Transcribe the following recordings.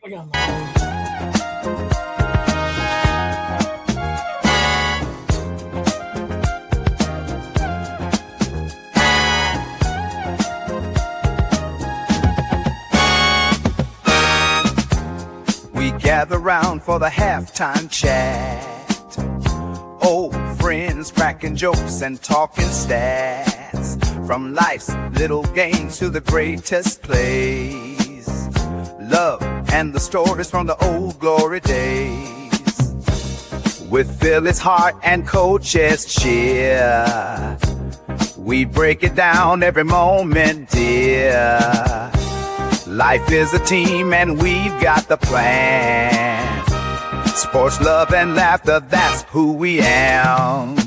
I got my We gather round for the halftime chat. Old friends cracking jokes and talking stats. From life's little games to the greatest plays. Love and the stories from the old glory days. With Philly's heart and coach's cheer, we break it down every moment, dear. Life is a team and we've got the plan. Sports, love, and laughter, that's who we am.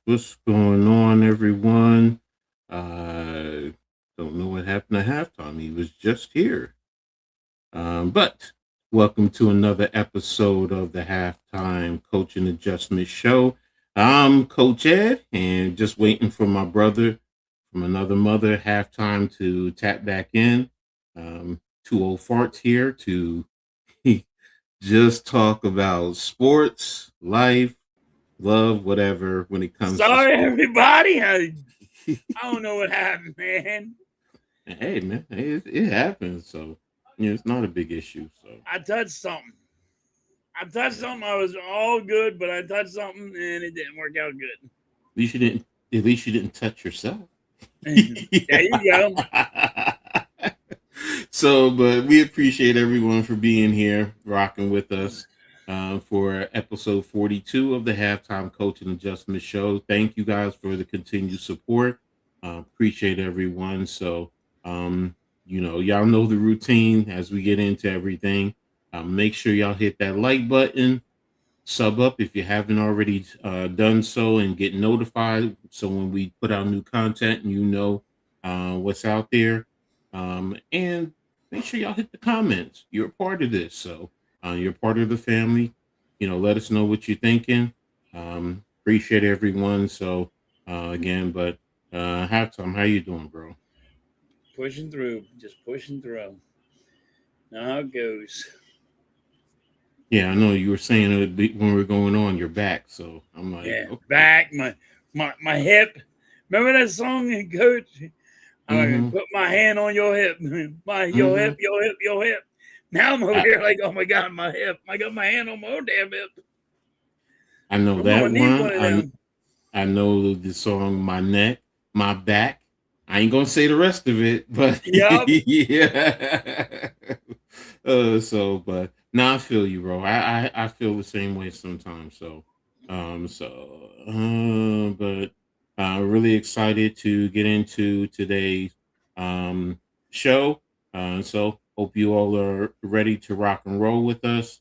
What's going on, everyone? Don't know what happened at halftime. He was just here. But welcome to another episode of the Halftime Coaching Adjustment Show. I'm Coach Ed, and just waiting for my brother from another mother, Halftime, to tap back in. Two old farts here to just talk about sports, life, love, whatever, when it comes Sorry, to everybody. I don't know what happened, man. Hey, man, it happens. So, it's not a big issue. So I touched something. I was all good, but I touched something and it didn't work out good. At least you didn't touch yourself. There you go. So, but we appreciate everyone for being here, rocking with us for episode 42 of the Halftime Coaching Adjustment Show. Thank you guys for the continued support. Appreciate everyone. So, y'all know the routine as we get into everything. Make sure y'all hit that like button, sub up if you haven't already done so, and get notified. So when we put out new content, you know what's out there. And make sure y'all hit the comments. You're a part of this. So you're part of the family. Let us know what you're thinking. Appreciate everyone. So again, halftime, how you doing, bro? Just pushing through. Now how it goes. Yeah, I know you were saying it when we were going on your back, so I'm like, Yeah, okay. back, my hip. Remember that song, Coach? I'm gonna put my hand on your hip, your hip. Now I'm over here like, oh my God, my hip. I got my hand on my own damn hip. I know I'm that gonna need one of one. them. I know the song "My Neck, My Back." I ain't gonna say the rest of it, but Yup. yeah. But now I feel you, bro. I feel the same way sometimes. So, but really excited to get into today's show. So hope you all are ready to rock and roll with us.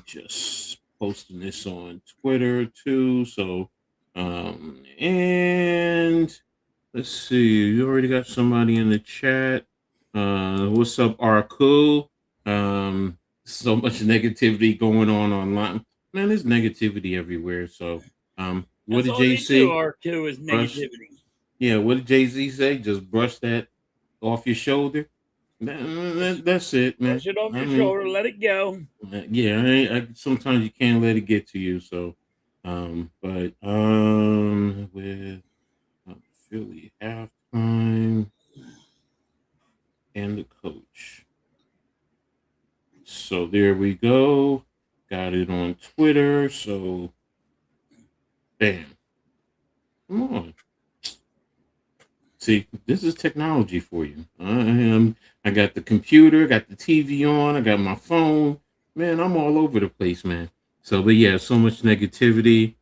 Just posting this on Twitter too. So, and let's see, you already got somebody in the chat. What's up, Arku? So much negativity going on online. Man, there's negativity everywhere. So, what did Jay say? R2 is negativity. Yeah, what did Jay-Z say? Just brush that off your shoulder. That's it, man. Brush it off your shoulder, let it go. Yeah, sometimes you can't let it get to you. So, with Philly halftime and the coach. So there we go. Got it on Twitter. So, bam. Come on. See, this is technology for you. I got the computer, got the TV on, I got my phone. Man, I'm all over the place, man. So, but yeah, so much negativity.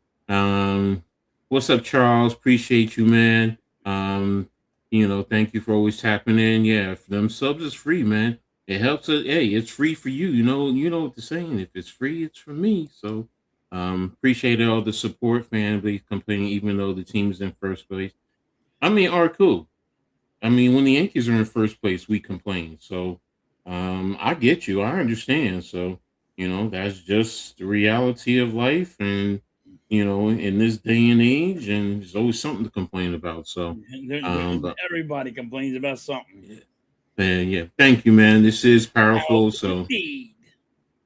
What's up, Charles? Appreciate you, man. Thank you for always tapping in. Yeah, if them subs is free, man. It helps us. Hey, it's free for you. You know what they're saying. If it's free, it's for me. So, appreciate all the support, fan base complaining, even though the team's in first place. I mean, cool. I mean, when the Yankees are in first place, we complain. So I get you. I understand. So, that's just the reality of life. And, in this day and age, and there's always something to complain about. So, but Everybody complains about something. yeah, thank you, man. This is powerful. Powerful So indeed.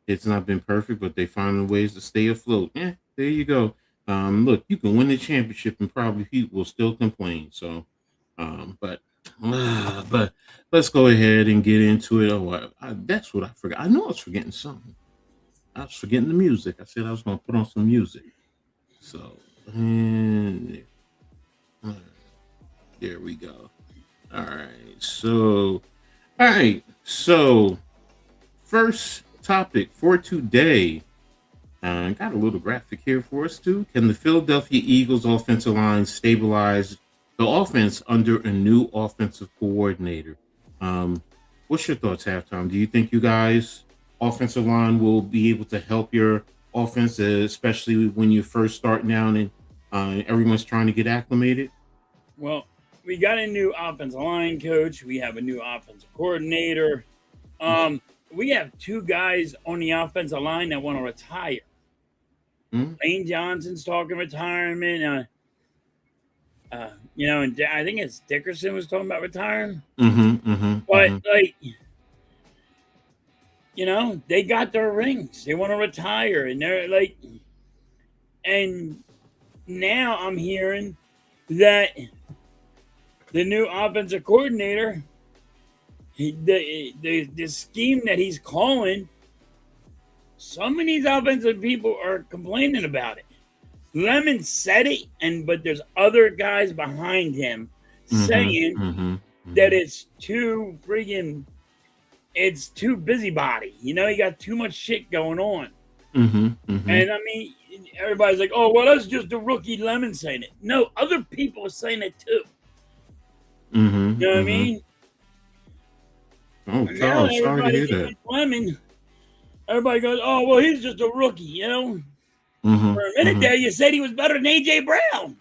it's not been perfect, but they found ways to stay afloat. Yeah, there you go. Look, you can win the championship and probably people will still complain. So, but but let's go ahead and get into it. Oh, that's what I forgot. I know I was forgetting something. I was forgetting the music. I said I was going to put on some music. So, and there we go. All right. So, first topic for today. Got a little graphic here for us too. Can the Philadelphia Eagles offensive line stabilize the offense under a new offensive coordinator? What's your thoughts, halftime? Do you think you guys offensive line will be able to help your offense, especially when you're first starting out and everyone's trying to get acclimated? Well, we got a new offensive line coach. We have a new offensive coordinator. We have two guys on the offensive line that want to retire. Lane Johnson's talking retirement. And I think it's Dickerson was talking about retiring. But they got their rings. They want to retire, and they're like, and now I'm hearing that the new offensive coordinator, the scheme that he's calling, some of these offensive people are complaining about it. Lemon said it, but there's other guys behind him saying that it's too busybody. You got too much shit going on. And I mean, everybody's like, oh, well, that's just a rookie Lemon saying it. No, other people are saying it too. You know what I mean? Oh, God, sorry to hear that. Lemon, everybody goes, oh, well, he's just a rookie, For a minute there, you said he was better than A.J. Brown.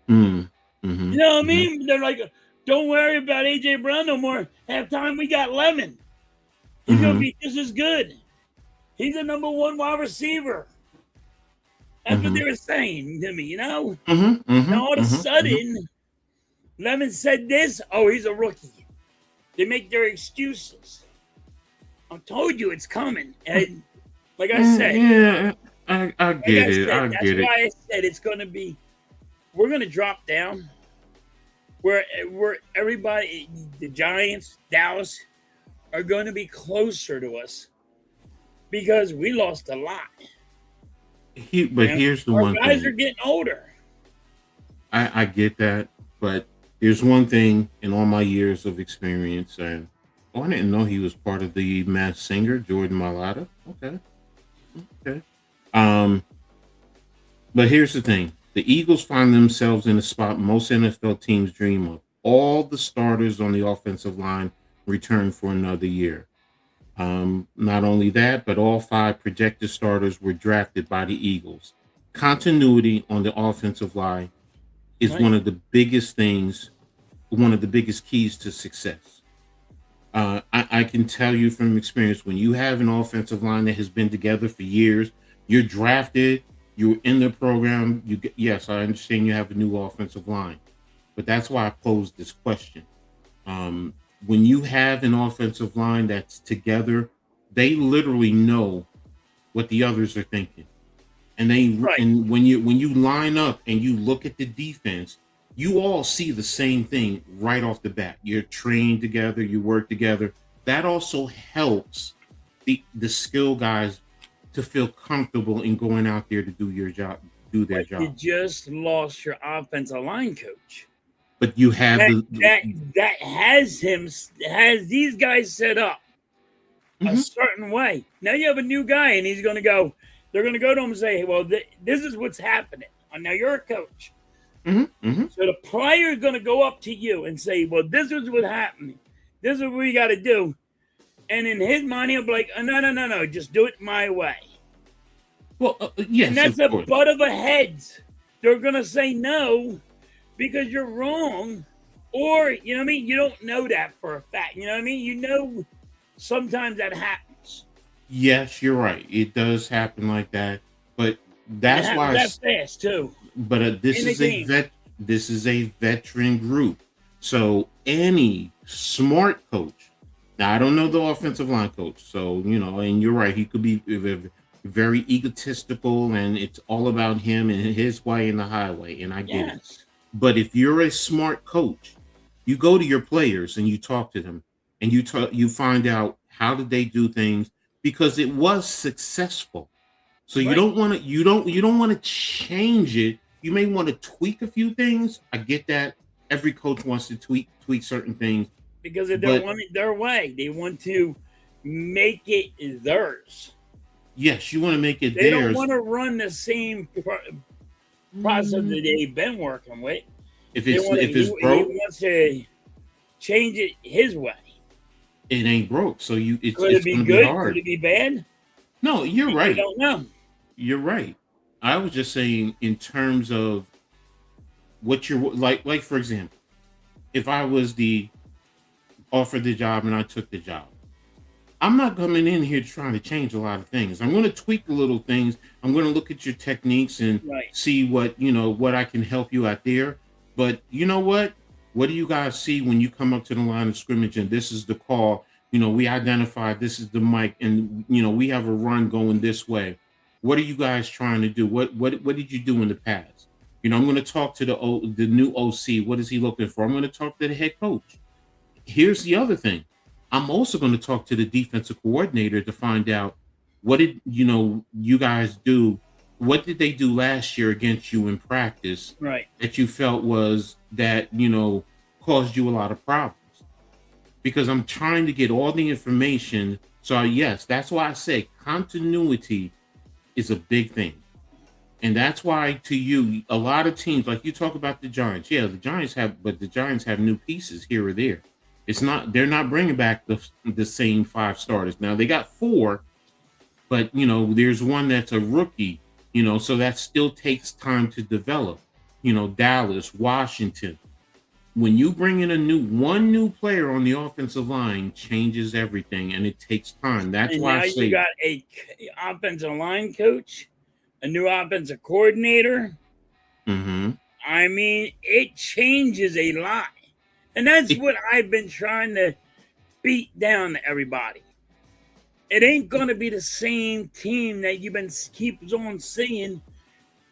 You know what I mean? They're like, don't worry about A.J. Brown no more. Halftime, we got Lemon. He's going to be just as good. He's a number one wide receiver. That's what they were saying to me, Now, all of a sudden, Lemon said this. Oh, he's a rookie. They make their excuses. I told you it's coming. And like I said. Yeah, I get it. That's why I said it's going to be, we're going to drop down. Where everybody, the Giants, Dallas, are going to be closer to us because we lost a lot. Here's the one thing. Our guys are getting older. I get that, but there's one thing in all my years of experience, and I didn't know he was part of the Masked Singer, Jordan Mailata. Okay. But here's the thing. The Eagles find themselves in a spot most NFL teams dream of. All the starters on the offensive line return for another year. Not only that, but all 5 projected starters were drafted by the Eagles. Continuity on the offensive line is one of the biggest things, one of the biggest keys to success. I can tell you from experience, when you have an offensive line that has been together for years, you're drafted, you're in the program. Yes, I understand you have a new offensive line, but that's why I posed this question. When you have an offensive line that's together, they literally know what the others are thinking, and and when you line up and you look at the defense, you all see the same thing right off the bat. You're trained together, you work together. That also helps the skill guys to feel comfortable in going out there to do their job. You just lost your offensive line coach. But you have that has these guys set up a certain way. Now you have a new guy, and they're going to go to him and say, hey, well, this is what's happening. Now you're a coach. So the player is going to go up to you and say, well, this is what's happening. This is what we got to do. And in his mind, he'll be like, no, just do it my way. Well, yes, and that's a butt of a heads. They're going to say no because you're wrong. Or, you know what I mean? You don't know that for a fact. You know what I mean? You know, sometimes that happens. Yes, you're right. It does happen like that, but And it that's happens why. that fast, too, But in the game. this is a veteran group. So any smart coach. Now I don't know the offensive line coach, so and you're right. He could be very egotistical, and it's all about him and his way and the highway. And I get it. Yes. But if you're a smart coach, you go to your players and you talk to them, and you find out how did they do things because it was successful. So you Right. don't want to you don't want to change it. You may want to tweak a few things. I get that. Every coach wants to tweak certain things, Because if they but want it their way, they want to make it theirs. yes, you want to make it They don't theirs. want to run the same process that they've been working with. If They it's want to, if it's he broke, wants to change it his way. it ain't broke. So it's Could it be going to be good? hard. Could it be bad? No, you're I right. don't know. You're right. I was just saying in terms of what you're like for example, if I was offered the job and I took the job, I'm not coming in here trying to change a lot of things. I'm going to tweak the little things. I'm going to look at your techniques and Right. see what I can help you out there. But you know what? What do you guys see when you come up to the line of scrimmage and this is the call? We identify this is the mic, and we have a run going this way. What are you guys trying to do? What did you do in the past? I'm going to talk to the new OC. What is he looking for? I'm going to talk to the head coach. Here's the other thing. I'm also going to talk to the defensive coordinator to find out what did you guys do? What did they do last year against you in practice Right. that you felt was that caused you a lot of problems? Because I'm trying to get all the information. So yes, that's why I say continuity is a big thing. And that's why to you, a lot of teams, like you talk about the Giants. Yeah, the Giants have new pieces here or there. They're not bringing back the same 5 starters. Now they got 4, but there's one that's a rookie, so that still takes time to develop. Dallas, Washington. When you bring in one new player on the offensive line, changes everything, and it takes time. That's And why now I say you got a offensive line coach, a new offensive coordinator. Mhm. I mean, it changes a lot. And that's what I've been trying to beat down to everybody. It ain't going to be the same team that you've been keeps on seeing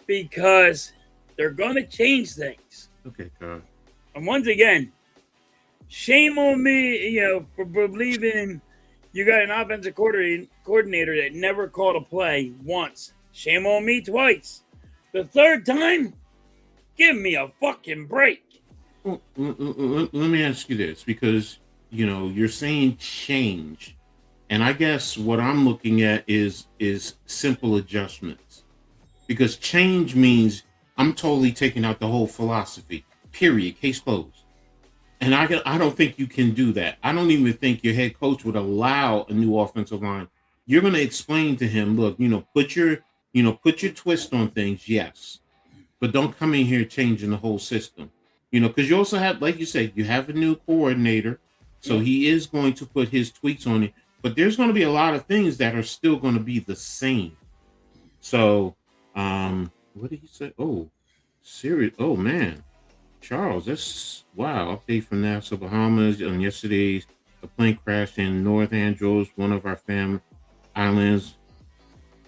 because they're going to change things. Okay, God. And once again, shame on me, for believing you got an offensive coordinator that never called a play once. Shame on me twice. The third time, give me a fucking break. Well, let me ask you this, because you're saying change, and I guess what I'm looking at is simple adjustments, because change means I'm totally taking out the whole philosophy. Period. Case closed. And I don't think you can do that. I don't even think your head coach would allow a new offensive line. You're going to explain to him, look, put your twist on things, yes, but don't come in here changing the whole system. Because you also have, like you said, you have a new coordinator, so he is going to put his tweaks on it. But there's going to be a lot of things that are still going to be the same. So, what did he say? Oh, serious. Oh man, Charles, that's wow. Update from Nassau, Bahamas. On yesterday's, a plane crashed in North Andros, one of our family islands.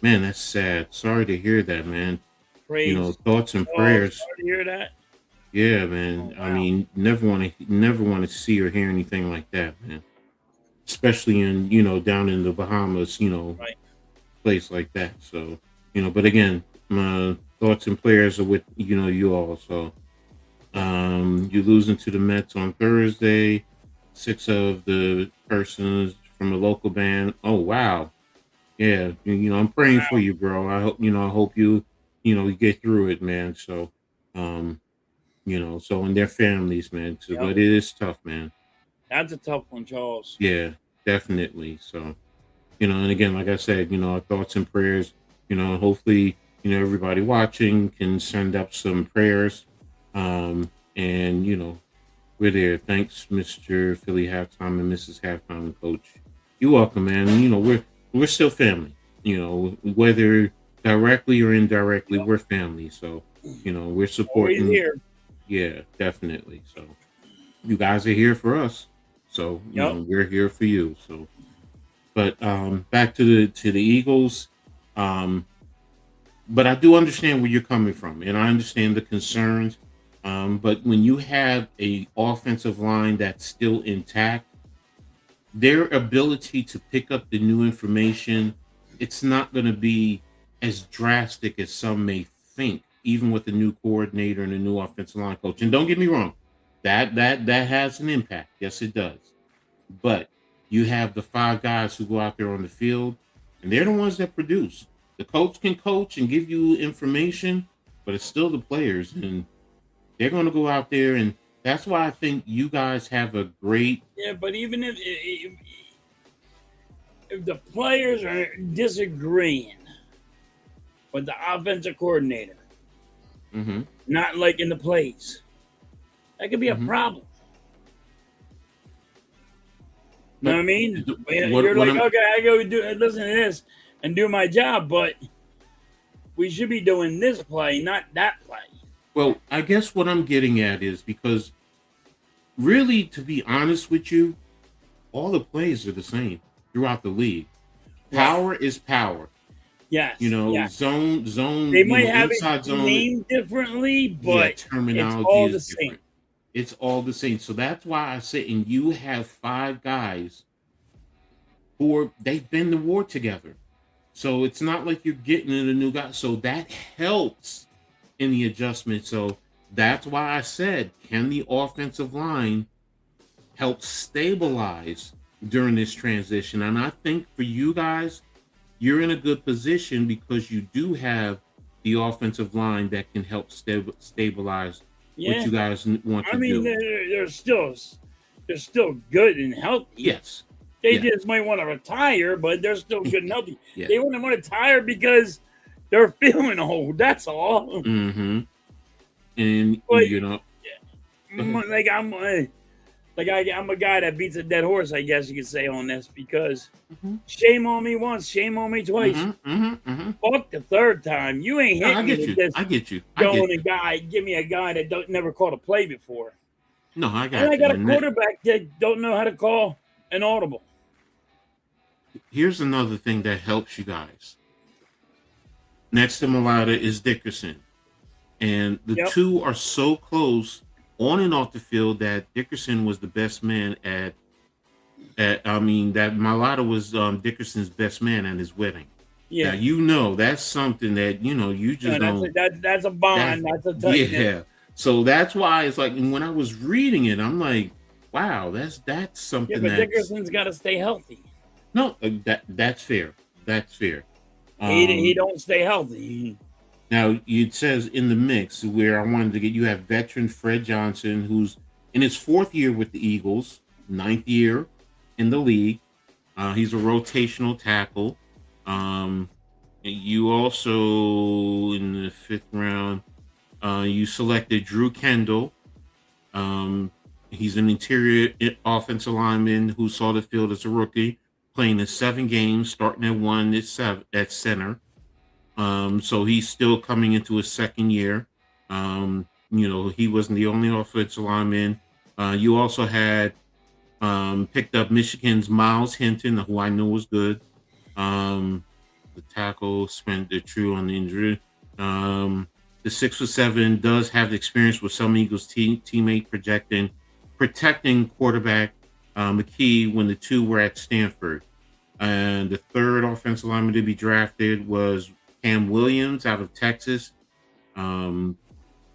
Man, that's sad. Sorry to hear that, man. Praise. Thoughts and prayers. Sorry to hear that. Yeah, man. Oh, wow. I mean, never want to see or hear anything like that, man. Especially in down in the Bahamas, Right. place like that. So but again, my thoughts and prayers are with you all. So you losing to the Mets on Thursday. 6 of the persons from a local band. Oh wow. Yeah, I'm praying for you, bro. I hope you you get through it, man. So so and their families, man. So, but it is tough, man. That's a tough one, Charles. Yeah, definitely. So, and again, like I said, our thoughts and prayers, hopefully, everybody watching can send up some prayers. And, We're there. Thanks, Mr. Philly Halftime and Mrs. Halftime Coach. You're welcome, man. And, we're still family. Whether directly or indirectly, Yep. we're family. So, we're Always supporting. here. Yeah, definitely. So, you guys are here for us. So, Yep. we're here for you. So, but back to the Eagles. Um, but I do understand where you're coming from, and I understand the concerns. But when you have a offensive line that's still intact, their ability to pick up the new information, it's not going to be as drastic as some may think, even with a new coordinator and a new offensive line coach. And don't get me wrong, that has an impact. Yes, it does. But you have the five guys who go out there on the field, and they're the ones that produce. The coach can coach and give you information, but it's still the players, and they're going to go out there. And that's why I think you guys have a great. Yeah, but even if the players are disagreeing with the offensive coordinator, Mhm, not like in the plays, that could be a mhm. problem. You know what But I mean? what You're what like, I'm okay, I go listen to this and do my job, but we should be doing this play, not that play. well, I guess what I'm getting at is because really, to be honest with you, all the plays are the same throughout the league. Right. Power is power. Yes. Yeah. Zone, They might have it inside zone. named differently, Yeah, but it's terminology all is the same. different. It's all the same. So that's why I say, and you have five guys they've been to war together. So it's not like you're getting in a new guy. So that helps in the adjustment. So that's why I said, can the offensive line help stabilize during this transition? And I think for you guys, you're in a good position because you do have the offensive line that can help stabilize what Yeah. you guys want I to mean, do. they're still good and healthy. Yes. They Yeah. just might want to retire, but they're still good and healthy. Yeah. They wouldn't want to retire because they're feeling old. That's all. Mm-hmm. And But go ahead. like I'm a guy that beats a dead horse, I guess you could say, on this, because Mm-hmm. shame on me once, shame on me twice. Mm-hmm. Mm-hmm. Mm-hmm. Fuck the third time. You ain't No, I hit me get with you. this I get you. I get going you. and give me a guy that never called a play before. No, I And I got you. got a And that, quarterback that don't know how to call an audible. here's another thing that helps you guys. Next to Malata is Dickerson. And the Yep. two are so close on and off the field that Dickerson was the best man that Malata was Dickerson's best man at his wedding. Now Yeah. that's something that you just don't. That's a That bond. That's a tightness. yeah. So that's why it's like, and when I was reading it, I'm like, wow, that's Yeah, something but that's Dickerson's got to stay healthy. no that's fair. That's fair. He Um, don't stay healthy. Now it says in the mix where I wanted to get, you have veteran Fred Johnson, who's in his fourth year with the Eagles, ninth year in the league. He's a rotational tackle. Um, you also in the fifth round, you selected Drew Kendall. Um, he's an interior offensive lineman who saw the field as a rookie, playing in 7 games, starting at one at center. So he's still coming into his second year. He wasn't the only offensive lineman. You also had picked up Michigan's Miles Hinton, who I know was good. The tackle spent the true on the injury. The 6'7" does have experience with some Eagles teammate protecting quarterback McKee when the two were at Stanford. And the third offensive lineman to be drafted was Cam Williams out of Texas.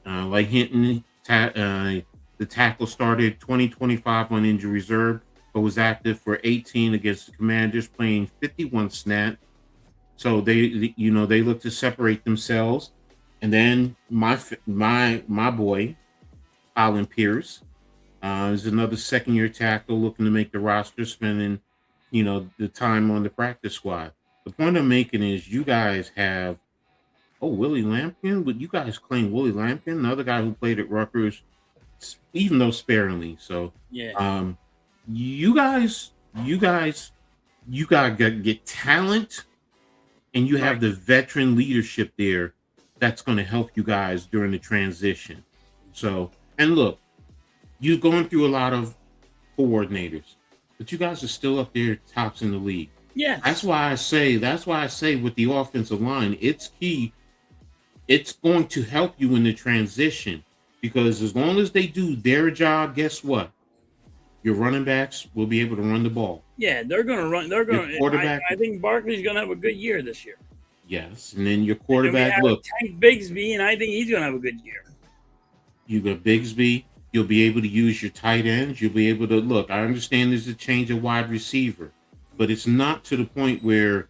Like Hinton, the tackle started 2025 on injury reserve, but was active for 18 against the Commanders, playing 51 snaps. So they look to separate themselves. And then my boy, Alan Pierce, is another second year tackle looking to make the roster, spending the time on the practice squad. The point I'm making is you guys have Willie Lampkin, but you guys claim Willie Lampkin, another guy who played at Rutgers. even though sparingly. So, Yeah. you guys, you gotta get talent, and you have Right. the veteran leadership there that's going to help you guys during the transition. So, and look, you're going through a lot of coordinators, but you guys are still up there tops in the league. Yes. That's why I say with the offensive line, it's key. It's going to help you in the transition because as long as they do their job, guess what? Your running backs will be able to run the ball. Yeah, they're going to run. They're Your going to. quarterback, I think Barkley's going to have a good year this year. yes, and then your And we quarterback. have Look, Tank Bigsby, and I think he's going to have a good year. you got Bigsby. You'll be able to use your tight ends. You'll be able to look. I understand there's a change of wide receiver, but it's not to the point where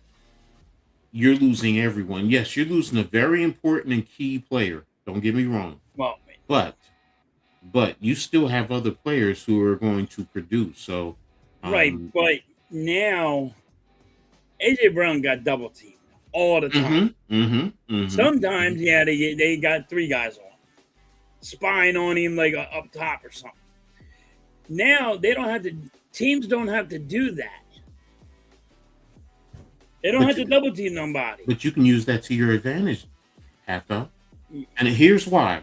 you're losing everyone. Yes, you're losing a very important and key player. Don't get me wrong. Well, But you still have other players who are going to produce. So, right, but now AJ Brown got double teamed all the time. Sometimes, yeah, they got 3 guys on him, spying on him like up top or something. Now they don't have to. Teams don't have to do that. They don't have to double team nobody. But you can use that to your advantage, Halfdog. And here's why.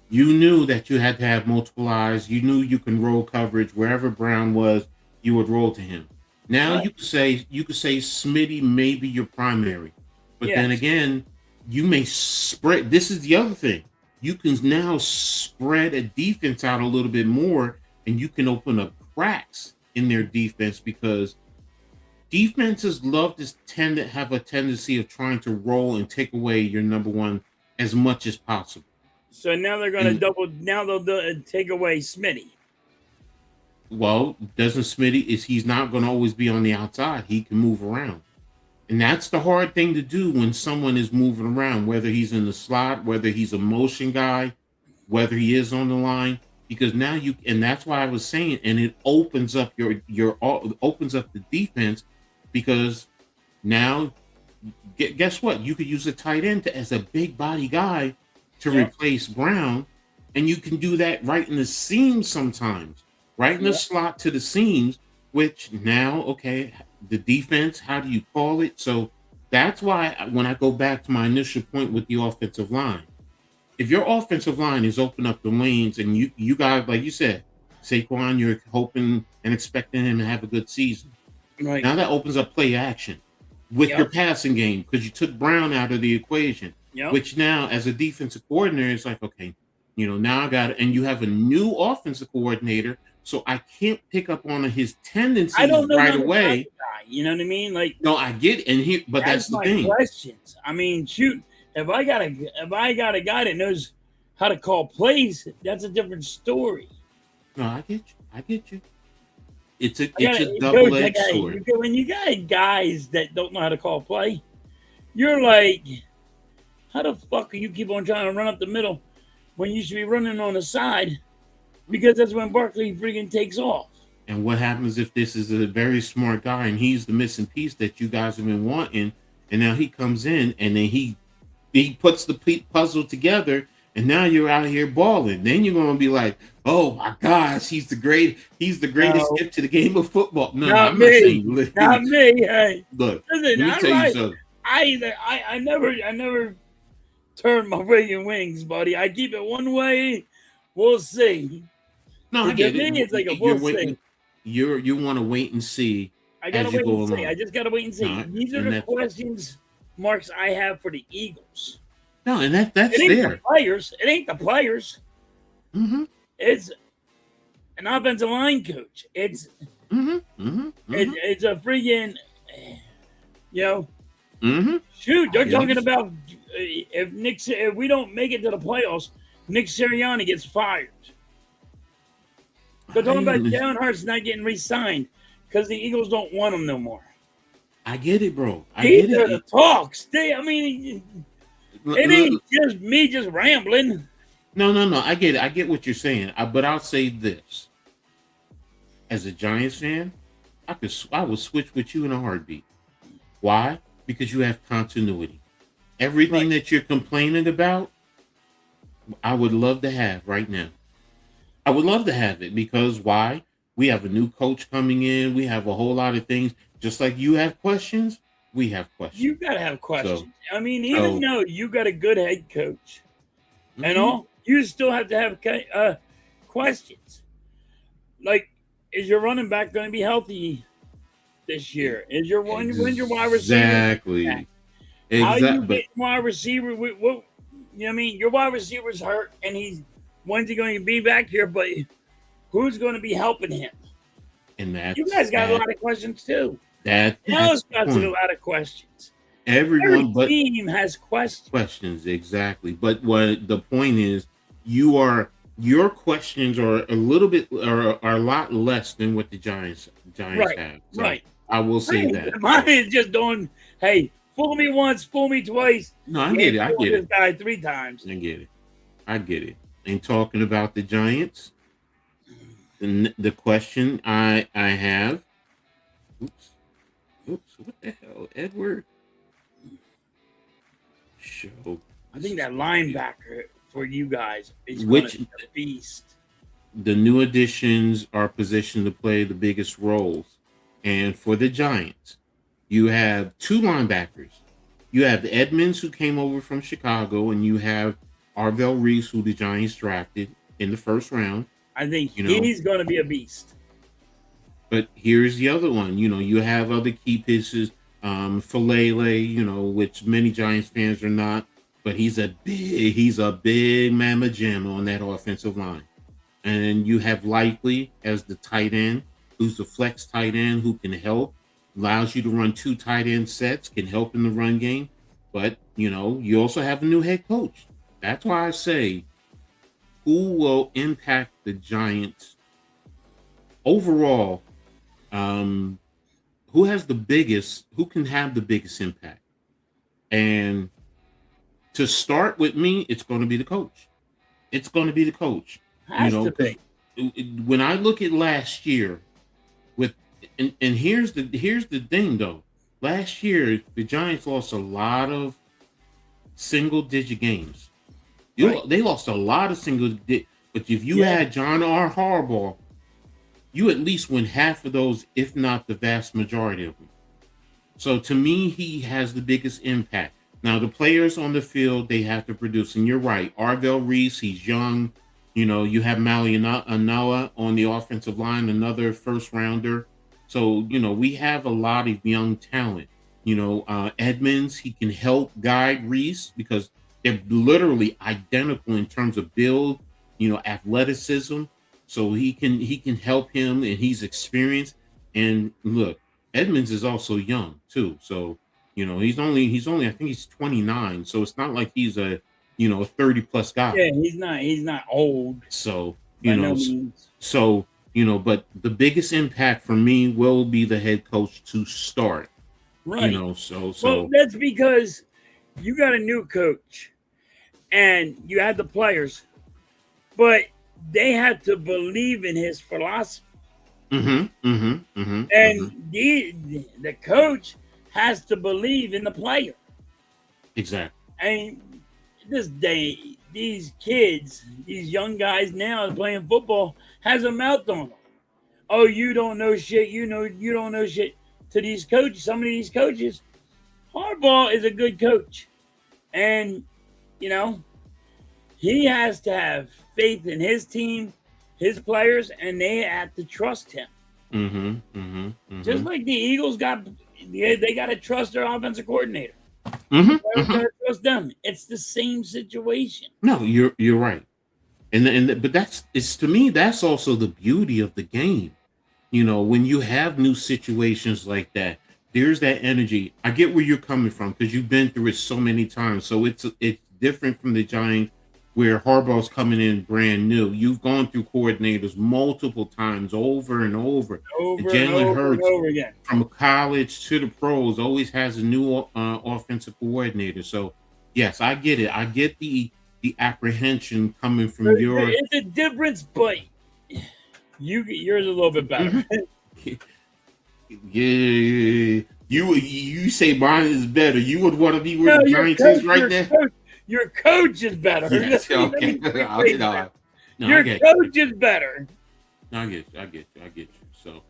You knew that you had to have multiple eyes. You knew you can roll coverage wherever Brown was. You would roll to him. Now Right. you could say Smitty may be your primary, but Yes. then again, you may spread. This is the other thing. You can now spread a defense out a little bit more, and you can open up cracks in their defense because defenses have a tendency of trying to roll and take away your number one as much as possible. So now they're going to double. Now they'll take away Smitty. Well, doesn't Smitty he's not going to always be on the outside. He can move around. And that's the hard thing to do when someone is moving around, whether he's in the slot, whether he's a motion guy, whether he is on the line, because now and that's why I was saying, and it opens up opens up the defense because now guess what? You could use a tight end as a big body guy to replace Brown, and you can do that right in the seams sometimes, right in the slot to the seams, which now, okay, the defense, how do you call it? So that's why when I go back to my initial point with the offensive line, if your offensive line is open up the lanes and you guys, like you said, Saquon, you're hoping and expecting him to have a good season. Right. Now that opens up play action with your passing game because you took Brown out of the equation. Which now, as a defensive coordinator, it's like, okay, now I got it. And you have a new offensive coordinator, so I can't pick up on his tendencies right away. You know what I mean? Like, no, I get it, but that's the thing. Questions. I mean, shoot, if I got a guy that knows how to call plays, that's a different story. No, I get you. It's a double-edged sword. When you got guys that don't know how to call play, you're like, how the fuck can you keep on trying to run up the middle when you should be running on the side? Because that's when Barkley freaking takes off. And what happens if this is a very smart guy and he's the missing piece that you guys have been wanting, and now he comes in and then he puts the puzzle together, and now you're out here balling. Then you're going to be like, oh my gosh, he's the greatest gift to the game of football. No, not me. Not me. Hey, look, let me tell you something. I never turn my freaking wings, buddy. I keep it one way. We'll see. No, I get it. It's like a we'll see. You want to wait and see. I gotta wait and see. I just gotta wait and see. These are the questions marks I have for the Eagles. No, and that's it ain't there. The players. It ain't the players. Mm-hmm. It's an offensive line coach. It's it's a freaking shoot. They're talking about if we don't make it to the playoffs, Nick Sirianni gets fired. They're talking about Jalen Hurts not getting re-signed because the Eagles don't want him no more. I get it, bro. These are the talks. It ain't just me just rambling. No. I get it. I get what you're saying. But I'll say this: as a Giants fan, I would switch with you in a heartbeat. Why? Because you have continuity. Everything that you're complaining about, I would love to have right now. I would love to have it because why? We have a new coach coming in. We have a whole lot of things. Just like you have questions, we have You questions. gotta have So, questions. I mean, even so, though you got a good head coach and mhm. all, you still have to have questions. Like, is your running back going to be healthy this year? Is your when's your wide receiver back? Exactly. How you But get wide receiver? What you know what I mean? Your wide receiver's hurt, and when's he going to be back here? But who's going to be helping him? and You guys got a that lot of questions too. that's Dallas the got a point. lot of questions. Every Everyone but team has questions. questions, exactly. But what the point is, your questions are a little bit are a lot less than what the Giants Right, have. So right. I will say that. Mine So is just doing, hey, fool me once, fool me twice. no, I You get ain't it. I fooling get this it. guy 3 times. I get it. I get it. And talking about the Giants, the question I have, oops, oops, what the hell, Edward? Show. I This think is that supposed to be linebacker for you guys is going to which be a beast. the new additions are positioned to play the biggest roles. And for the Giants, you have two linebackers. You have Edmonds, who came over from Chicago, and you have Arvell Reese, who the Giants drafted in the first round. I think You know, he's going to be a beast. but here's the other one. You have other key pieces, Falele, which many Giants fans are not, but he's a big mamma jam on that offensive line. And you have Likely as the tight end, who's the flex tight end who can help, allows you to run two tight end sets, can help in the run game. But you also have a new head coach. That's why I say, who will impact the Giants overall? Um, who can have the biggest impact? And to start with me, it's going to be the coach. It's going to be the coach. Has to Because be. when I look at last year, with and here's the thing though. Last year, the Giants lost a lot of single digit games. Right. They lost a lot of but if you Yeah. had John R. Harbaugh, you at least win half of those, if not the vast majority of them. So to me, he has the biggest impact. Now the players on the field, they have to produce, and you're right. Arvell Reese, he's young. You have Mali Anala on the offensive line, another first rounder. So we have a lot of young talent. Edmonds, he can help guide Reese because they're literally identical in terms of build, athleticism. So he can help him, and he's experienced. And look, Edmonds is also young too. So he's only I think he's 29. So it's not like he's a 30 plus guy. Yeah, he's not old So by no means. but the biggest impact for me will be the head coach to start. Right. So Well, that's because you got a new coach and you had the players, but they had to believe in his philosophy. And the coach has to believe in the player. Exactly. And this day, these kids, these young guys now playing football, has a mouth on them. Oh, you don't know shit. You don't know shit. To these coaches, some of these coaches, Harbaugh is a good coach, and he has to have faith in his team, his players, and they have to trust him. Just like the Eagles they got to trust their offensive coordinator. Got to trust them. It's the same situation. No, you're right. But to me, that's also the beauty of the game. When you have new situations like that, there's that energy. I get where you're coming from because you've been through it so many times. So it's different from the Giants where Harbaugh's coming in brand new. You've gone through coordinators multiple times over and over. And Jalen Hurts, again. from college to the pros, always has a new offensive coordinator. So yes, I get it. I get the apprehension coming from your. It's a difference, but yours a little bit better. Yeah, you say mine is better. You would want to be where the Giants is right now. Your coach is better. Yes, okay. No, Your coach is better. No, I get you. So,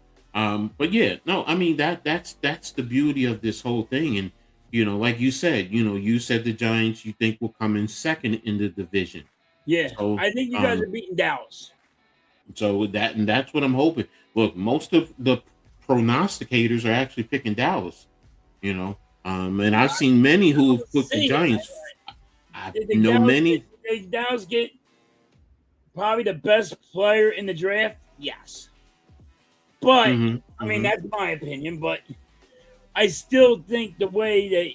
but yeah, no, I mean that's the beauty of this whole thing, and like you said, you said the Giants you think will come in second in the division. Yeah, So, I think you guys are beating Dallas. So with that, and that's what I'm hoping. Look, most of the prognosticators are actually picking Dallas. And I've seen many who have put the Giants. I know many. Did Dallas get probably the best player in the draft? Yes. But, I mean, that's my opinion. But I still think the way that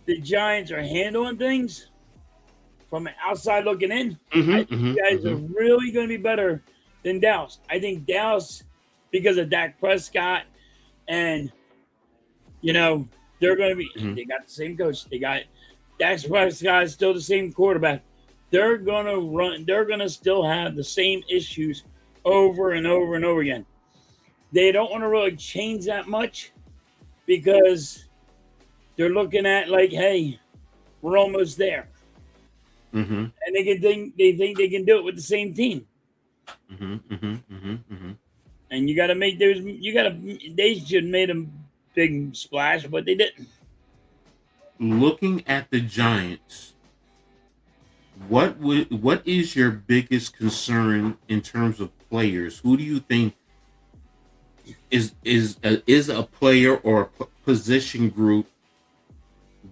the Giants are handling things from the outside looking in, I think you guys are really going to be better than Dallas. I think Dallas, because of Dak Prescott, and, they're going to be, they got the same coach. They got Dak Prescott is still the same quarterback. They're going to run. They're going to still have the same issues over and over and over again. They don't want to really change that much because they're looking at like, hey, we're almost there, and they think they can do it with the same team. And you got to make those. They should have made a big splash, but they didn't. Looking at the Giants, what is your biggest concern in terms of players? Who do you think is a player or a position group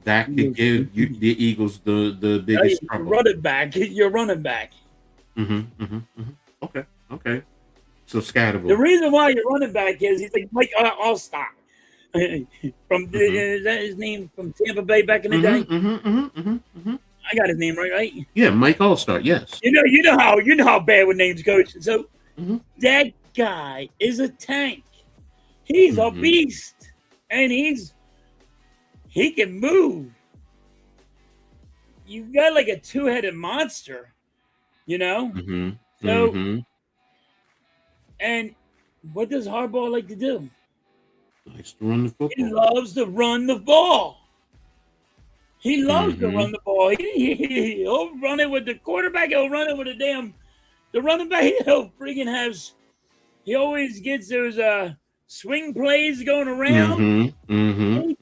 that could give you the Eagles the biggest trouble? You're running back. Okay. So Scatterable. The reason why you're running back is he's like Mike Allstott. From is that his name from Tampa Bay back in the day? I got his name right? Yeah, Mike Allstott. Yes. You know how bad with names, coach. So that guy is a tank. He's a beast, and he can move. You got like a two-headed monster, So, and what does Harbaugh like to do? Likes to run the football. He loves to run the ball. He loves to run the ball. He'll run it with the quarterback. He'll run it with the running back. He'll freaking have. He always gets those swing plays going around.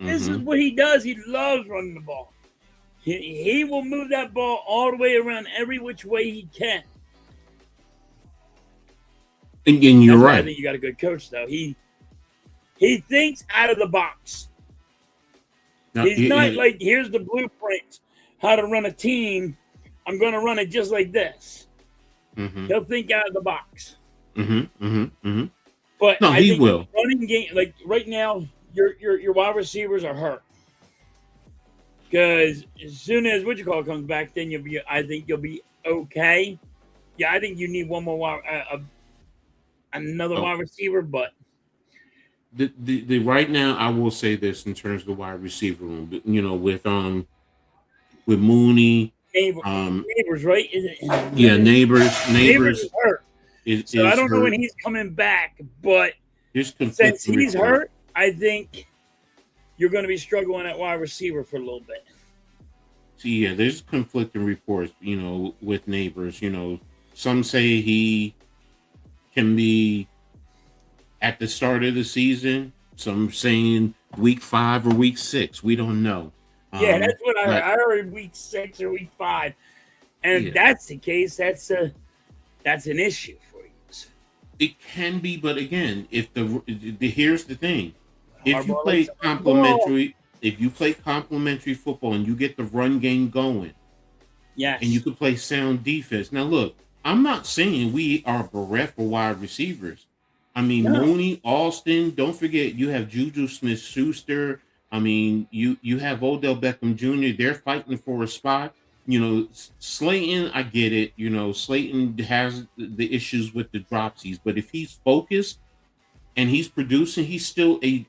This is what he does. He loves running the ball. He will move that ball all the way around every which way he can. And you're right. I think you got a good coach, though. He thinks out of the box. Now, he's not like, here's the blueprint, how to run a team. I'm going to run it just like this. He'll think out of the box. But no, he will. Running game, like right now, your wide receivers are hurt. Because as soon as comes back, then I think you'll be okay. Yeah, I think you need one more another wide receiver, but the right now I will say this in terms of the wide receiver room, with Mooney, Neighbors, right? Yeah, neighbors is hurt. So I don't know hurt. when he's coming back, but since he's hurt, I think you're going to be struggling at wide receiver for a little bit. See, yeah, there's conflicting reports, with Neighbors. Some say he can be at the start of the season. Some saying week 5 or week 6. We don't know. Yeah, that's what I heard. I heard week 6 or week 5. And if that's the case, that's an issue for you. It can be, but again, if here's the thing. If you play complementary football and you get the run game going, yes, and you can play sound defense. Now look, I'm not saying we are bereft for wide receivers. I mean, Mooney, Alston, don't forget you have Juju Smith-Schuster. I mean, you have Odell Beckham Jr. They're fighting for a spot. Slayton, I get it. Slayton has the issues with the dropsies, but if he's focused and he's producing, he's still a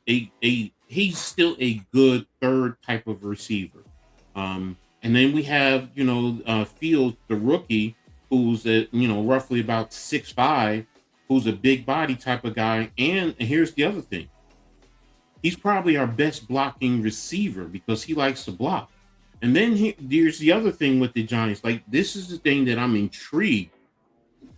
good third type of receiver. And then we have Fields, the rookie, who's roughly about 6'5", who's a big body type of guy. And here's the other thing. He's probably our best blocking receiver because he likes to block. And then there's the other thing with the Giants. Like, this is the thing that I'm intrigued.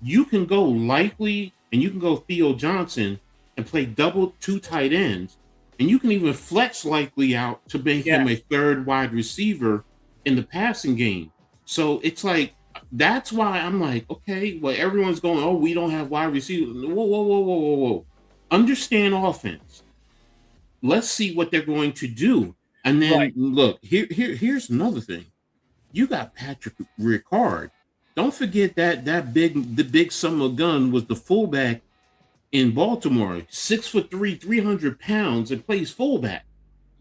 You can go Likely and you can go Theo Johnson and play double 2 tight ends, and you can even flex Likely out to make him a third wide receiver in the passing game. So it's like, that's why I'm like, okay, well, everyone's going, oh, we don't have wide receivers. Whoa. Understand offense. Let's see what they're going to do. And then look, here's another thing. You got Patrick Ricard. Don't forget the big summer gun was the fullback in Baltimore, 6'3", 300 pounds, and plays fullback.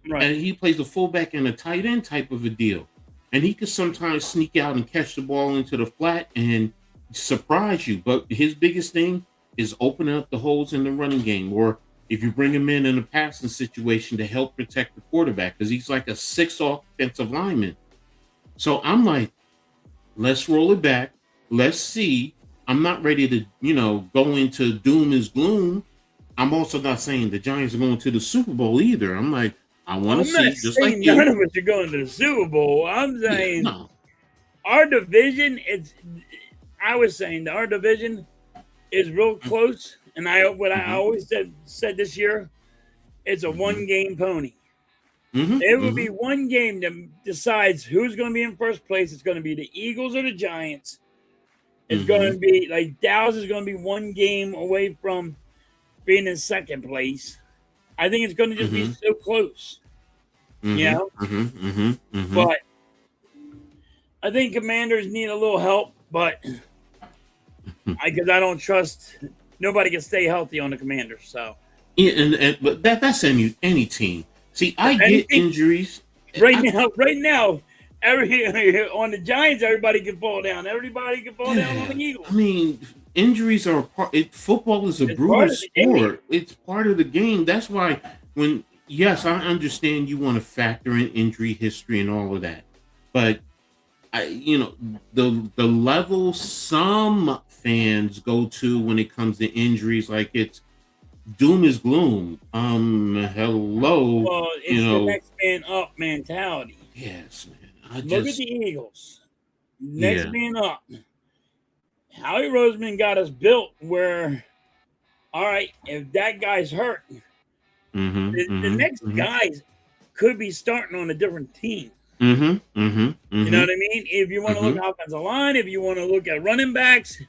Right. And he plays a fullback and a tight end type of a deal. And he could sometimes sneak out and catch the ball into the flat and surprise you. But his biggest thing is opening up the holes in the running game, or if you bring him in a passing situation to help protect the quarterback, because he's like a 6 offensive lineman. So I'm like, let's roll it back. Let's see. I'm not ready to, go into doom is gloom. I'm also not saying the Giants are going to the Super Bowl either. I'm like, I want to see, just like you. None of us are going to the Super Bowl. I'm saying our division, I was saying our division is real close. And I always said this year, it's a one-game pony. It will be one game that decides who's going to be in first place. It's going to be the Eagles or the Giants. It's going to be like Dallas is going to be one game away from being in second place. I think it's going to just be so close. But I think Commanders need a little help, but because I don't trust nobody can stay healthy on the Commanders. So but that's any team. See, I get injuries right now. On the Giants, everybody can fall down. Everybody can fall down on the Eagles. I mean, injuries are football is a brutal sport. It's part of the game. That's why yes, I understand you want to factor in injury history and all of that, but the level some fans go to when it comes to injuries, like it's doom is gloom. Hello. Well, it's the next man up mentality. Yes, man. Look at the Eagles. Next man up. Howie Roseman got us built where, all right, if that guy's hurt, the next guys could be starting on a different team. You know what I mean? If you want to look at offensive line, if you want to look at running backs,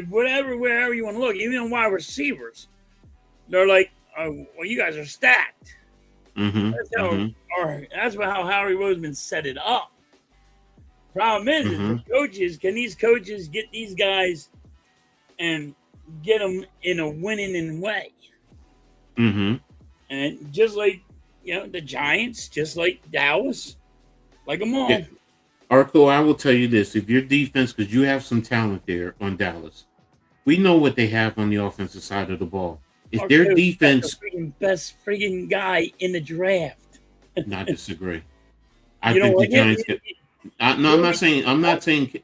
wherever you want to look, even wide receivers, they're like, well, you guys are stacked. That's how Howie Roseman set it up. Problem is the coaches, can these coaches get these guys and get them in a winning way? And just like, the Giants, just like Dallas, like them all. Yeah. Arco, I will tell you this. If your defense, because you have some talent there on Dallas, we know what they have on the offensive side of the ball. If their defense, the best freaking guy in the draft. I disagree. I think the Giants get. I'm not saying.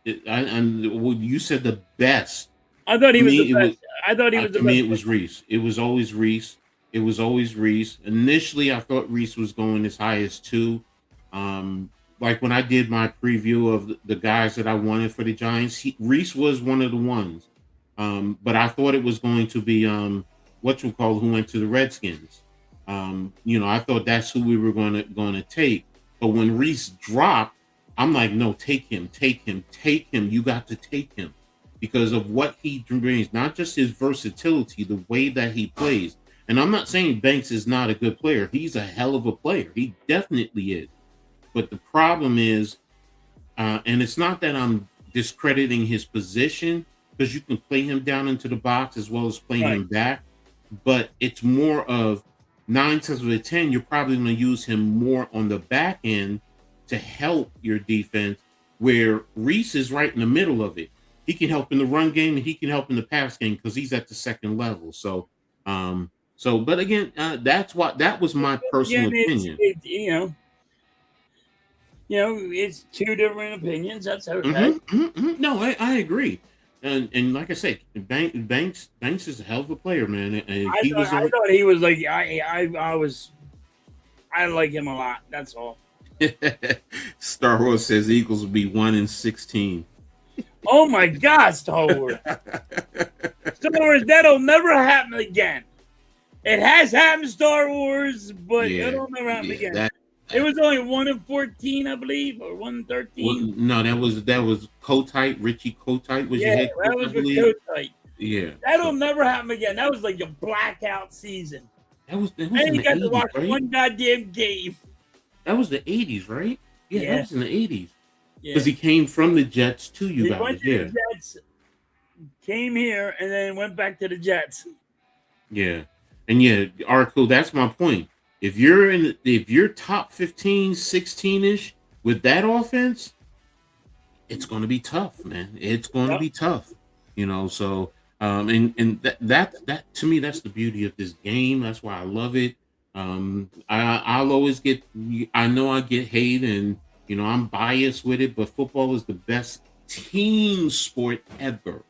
You said the best. I thought he was the best. I thought he was the best. To me, it was Reese. It was always Reese. Initially, I thought Reese was going as high as 2. Like when I did my preview of the guys that I wanted for the Giants, Reese was one of the ones. But I thought it was going to be who went to the Redskins. I thought that's who we were going to take. But when Reese dropped, I'm like, no, take him. You got to take him because of what he brings, not just his versatility, the way that he plays. And I'm not saying Banks is not a good player. He's a hell of a player. He definitely is. But the problem is, and it's not that I'm discrediting his position, because you can play him down into the box as well as play him back. But it's more of 9 times out of 10, you're probably going to use him more on the back end to help your defense, where Reese is right in the middle of it. He can help in the run game and he can help in the pass game because he's at the second level. So, but again, that was my personal opinion. It's 2 different opinions. That's okay. No, I agree. And like I said, Banks is a hell of a player, man. And I thought he was like I like him a lot. That's all. Star Wars says Eagles will be 1-16. Oh my God, Star Wars. Star Wars, that'll never happen again. It has happened, Star Wars, but Yeah, it'll never happen yeah. again. It was only 1-14, I believe, or 1-13. No, that was Kotite. Richie Kotite was your Yeah, head that coach, I was with believe. Kotite. Yeah, That'll so never happen again. That was like a blackout season. that was I in ain't the got to 80s, watch right? one goddamn game. That was the 80s, right? Yeah, that Yeah, was in the 80s. Because yeah. he came from the Jets to you He went guys. to Yeah, the Jets, came here, and then went back to the Jets. yeah. And yeah, Arco, that's my point. If you're top 15, 16-ish with that offense, it's going to be tough, man. It's going to Yep. be tough, So, and that to me, that's the beauty of this game. That's why I love it. I'll always get. I know I get hate, and I'm biased with it, but football is the best team sport ever.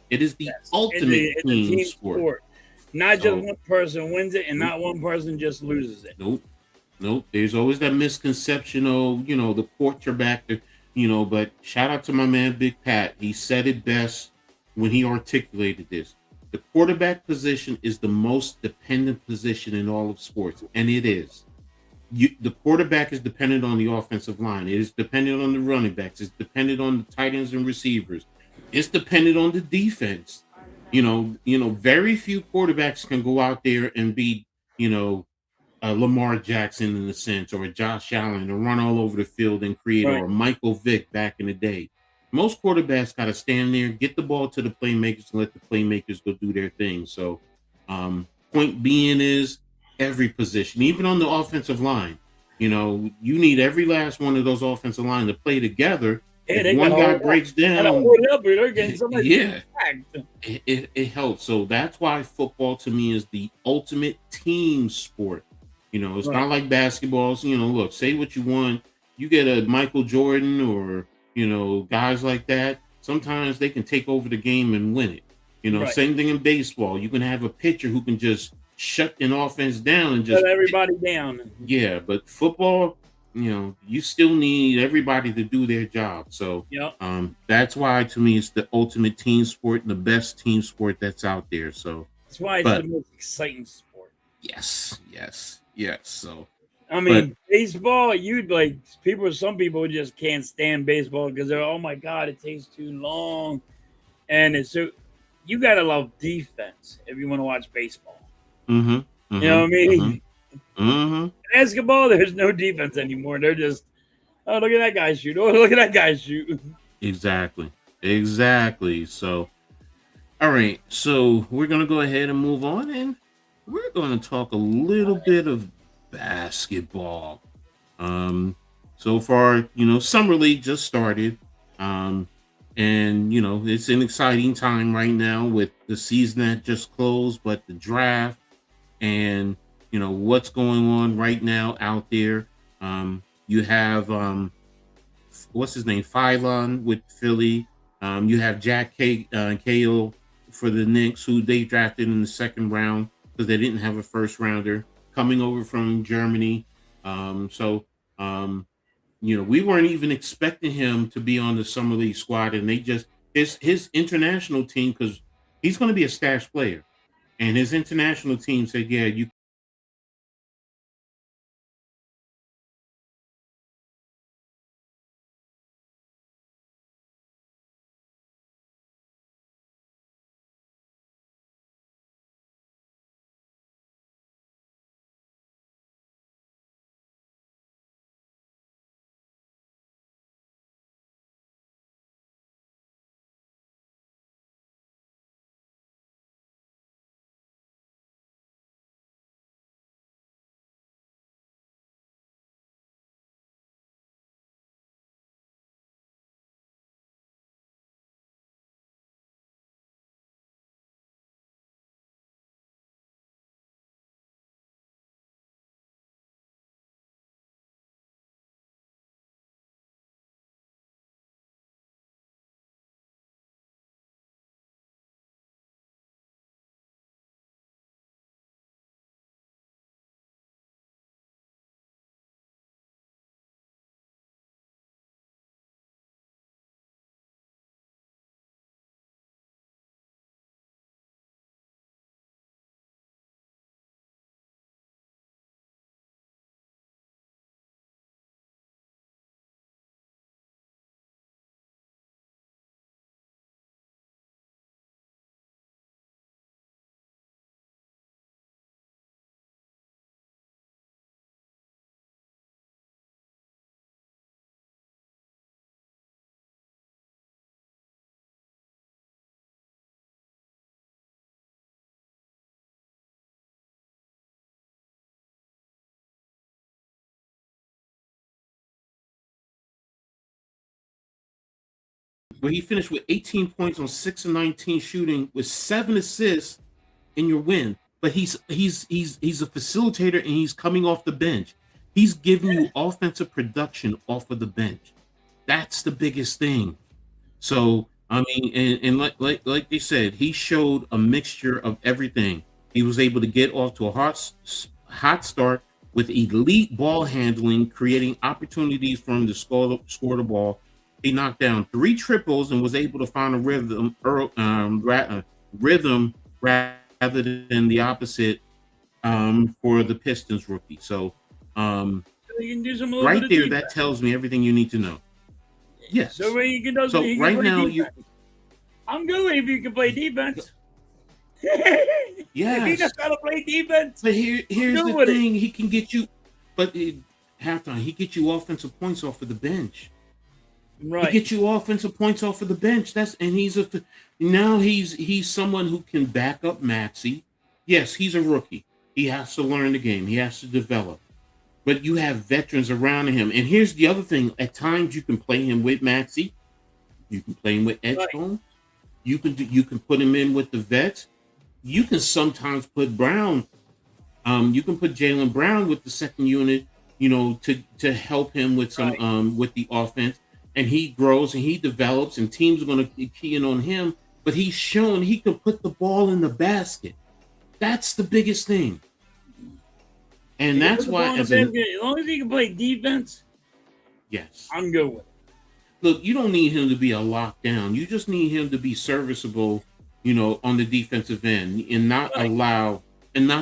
It is the Yes. ultimate It's a team team sport. sport. Not just So, one person wins it and nope, not one person just loses it. nope. Nope. There's always that misconception of, the quarterback, but shout out to my man, Big Pat. He said it best when he articulated this. The quarterback position is the most dependent position in all of sports, and it is. The quarterback is dependent on the offensive line. It is dependent on the running backs. It's dependent on the tight ends and receivers. It's dependent on the defense. Very few quarterbacks can go out there and be, you know, Lamar Jackson in a sense, or a Josh Allen, to run all over the field and create, Right. or a Michael Vick back in the day. Most quarterbacks got to stand there, get the ball to the playmakers, and let the playmakers go do their thing. So, point being is every position, even on the offensive line, you need every last one of those offensive line to play together. Yeah, If they one gotta guy hold up. breaks Gotta down, hold up, or they're getting somebody yeah, sacked. it helps. So that's why football to me is the ultimate team sport. It's Right. not like basketball. So, look, say what you want. You get a Michael Jordan or, guys like that. Sometimes they can take over the game and win it. Right. Same thing in baseball. You can have a pitcher who can just shut an offense down and Shut just, everybody down. yeah. But football, you still need everybody to do their job. So, Yep. that's why to me it's the ultimate team sport and the best team sport that's out there. So, That's why it's the but most exciting sport. yes, yes, yes. So, I but mean, baseball, you'd like people. Some people just can't stand baseball because they're, oh my God, it takes too long, and it's so you gotta love defense if you want to watch baseball. mm-hmm, You know mm-hmm, what I mm-hmm, mean? mm-hmm. Basketball, there's no defense anymore. They're just, oh, look at that guy shoot. Oh, look at that guy shoot. Exactly, exactly. So, all right. So we're gonna go ahead and move on, and we're gonna talk a little bit of basketball. Um, so far, summer league just started. Um, and it's an exciting time right now with the season that just closed, but the draft and what's going on right now out there. You have what's his name, Phylon with Philly. You have Jack Cahill for the Knicks, who they drafted in the second round because they didn't have a first rounder coming over from Germany. So we weren't even expecting him to be on the summer league squad, and they just his international team, because he's going to be a stash player, and his international team said, "Yeah, you where he finished with 18 points on 6 of 19 shooting with 7 assists in your win. But he's a facilitator, and he's coming off the bench. He's giving you offensive production off of the bench. That's the biggest thing. So I mean, and like they said, he showed a mixture of everything. He was able to get off to a hot start with elite ball handling, creating opportunities for him to score the ball. He knocked down 3 triples and was able to find a rhythm rather than the opposite for the Pistons rookie. So you can do some right there, that tells me everything you need to know. Yes. So you can do. So you right can now, I'm good if you can play defense. Yes. If he knows how to play defense. But here's the thing: he can get you, but halftime he gets you offensive points off of the bench. Right. He gets you offensive points off of the bench. He's someone who can back up Maxey. Yes, he's a rookie. He has to learn the game. He has to develop. But you have veterans around him. And here's the other thing: at times you can play him with Maxey. You can play him with Edgecombe. Right. You can put him in with the vets. You can sometimes put Brown. You can put Jaylen Brown with the second unit. To help him with some with the offense. And he grows and he develops, and teams are going to key in on him. But he's shown he can put the ball in the basket. That's the biggest thing. And that's why, as long as he can play defense, yes, I'm good with it. Look, you don't need him to be a lockdown. You just need him to be serviceable, on the defensive end, and not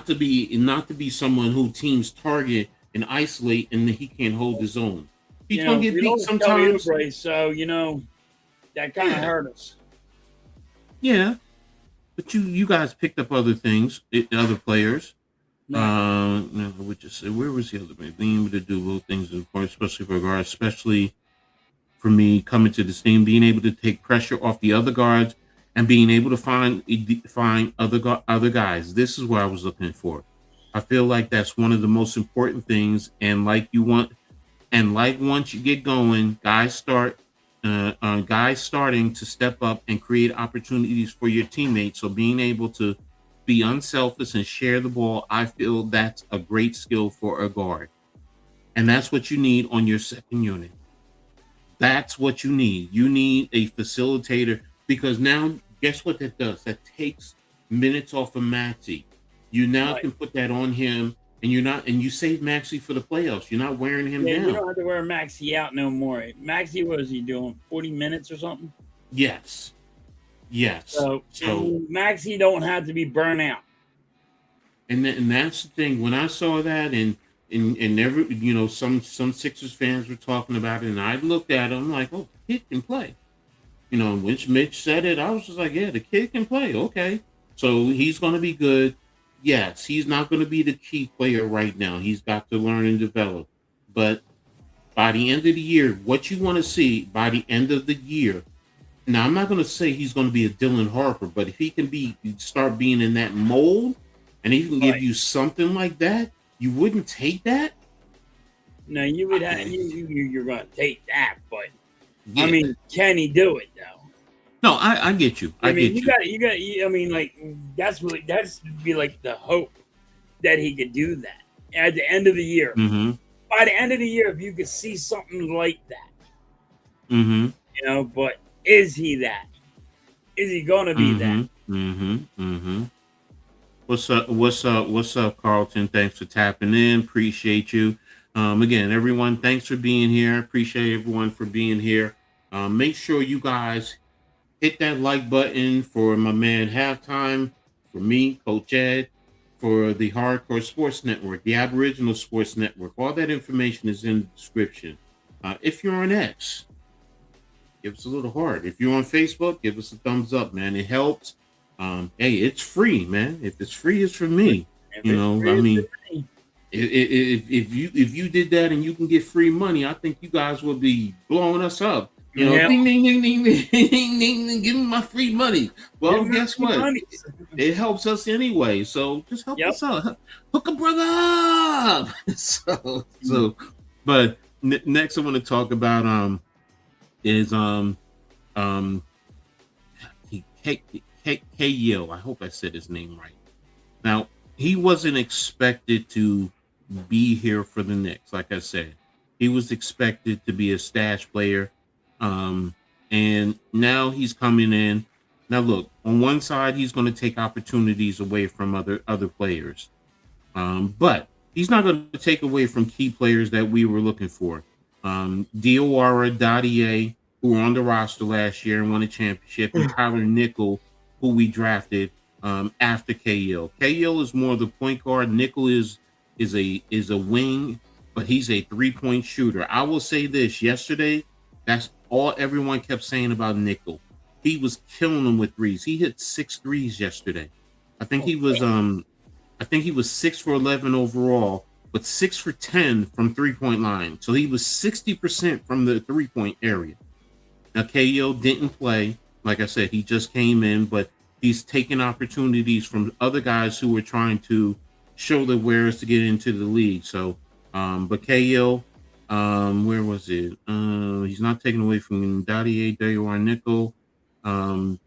to be someone who teams target and isolate, and he can't hold his own. He's gonna get beat sometimes. So that kind of hurt us. Yeah, but you guys picked up other things, other players. Where was the other man? Being able to do little things important, especially for me coming to this team, being able to take pressure off the other guards and being able to find other guys. This is what I was looking for. I feel like that's one of the most important things. And once you get going, guys starting to step up and create opportunities for your teammates. So being able to be unselfish and share the ball, I feel that's a great skill for a guard. And that's what you need on your second unit. That's what you need. You need a facilitator, because now, guess what that does? That takes minutes off of Maxey. You now can put that on him, and you save Maxey for the playoffs. You're not wearing him down. You don't have to wear Maxey out no more. Maxey, what is he doing? 40 minutes or something? Yes. So Maxey don't have to be burnt out. And that's the thing. When I saw that, and every some Sixers fans were talking about it, and I looked at him like, oh, the kid can play. When Mitch said it, I was just like, yeah, the kid can play. Okay, so he's going to be good. Yes, he's not going to be the key player right now. He's got to learn and develop. But by the end of the year, what you want to see by the end of the year. Now, I'm not going to say he's going to be a Dylan Harper, but if he can start being in that mold, and he can give you something like that, you wouldn't take that? No, you would have. You're going to take that, but yeah. I mean, can he do it though? No, I get you. I mean, you got. I mean, like that's be like the hope that he could do that at the end of the year. Mm-hmm. By the end of the year, if you could see something like that, mm-hmm. But is he that? Is he going to be that? Mm-hmm. Mm-hmm. What's up, Carlton? Thanks for tapping in. Appreciate you. Again, everyone, thanks for being here. Appreciate everyone for being here. Make sure you guys hit that like button for my man Halftime, for me, Coach Ed, for the Hardcore Sports Network, the Aboriginal Sports Network. All that information is in the description. If you're on X, give us a little heart. If you're on Facebook, give us a thumbs up, man. It helps. Hey, it's free, man. If it's free, it's for me. If you did that and you can get free money, I think you guys would be blowing us up. Ding, ding, ding, ding, ding, ding, ding, give me my free money. Well, guess what? It helps us anyway. So just help us out. Hook a brother up. But next I want to talk about is K-Yo. I hope I said his name right. Now, he wasn't expected to be here for the Knicks. Like I said, he was expected to be a stash player. And now he's coming in. Now, look, on one side, he's going to take opportunities away from other players. But he's not going to take away from key players that we were looking for. Diawara, Dadier, who were on the roster last year and won a championship, and Tyler Nickel, who we drafted after KL. KL is more the point guard. Nickel is a wing, but he's a 3-point shooter. I will say this: yesterday, that's all everyone kept saying about Nickel. He was killing them with threes. He hit 6 threes yesterday. I think he was 6 for 11 overall, but 6 for 10 from 3-point line. So he was 60% from the 3-point area. Now, KO didn't play. Like I said, he just came in, but he's taking opportunities from other guys who were trying to show their wares to get into the league. So, but KO, where was it? He's not taking away from Dadier, Dayar, Nickel. While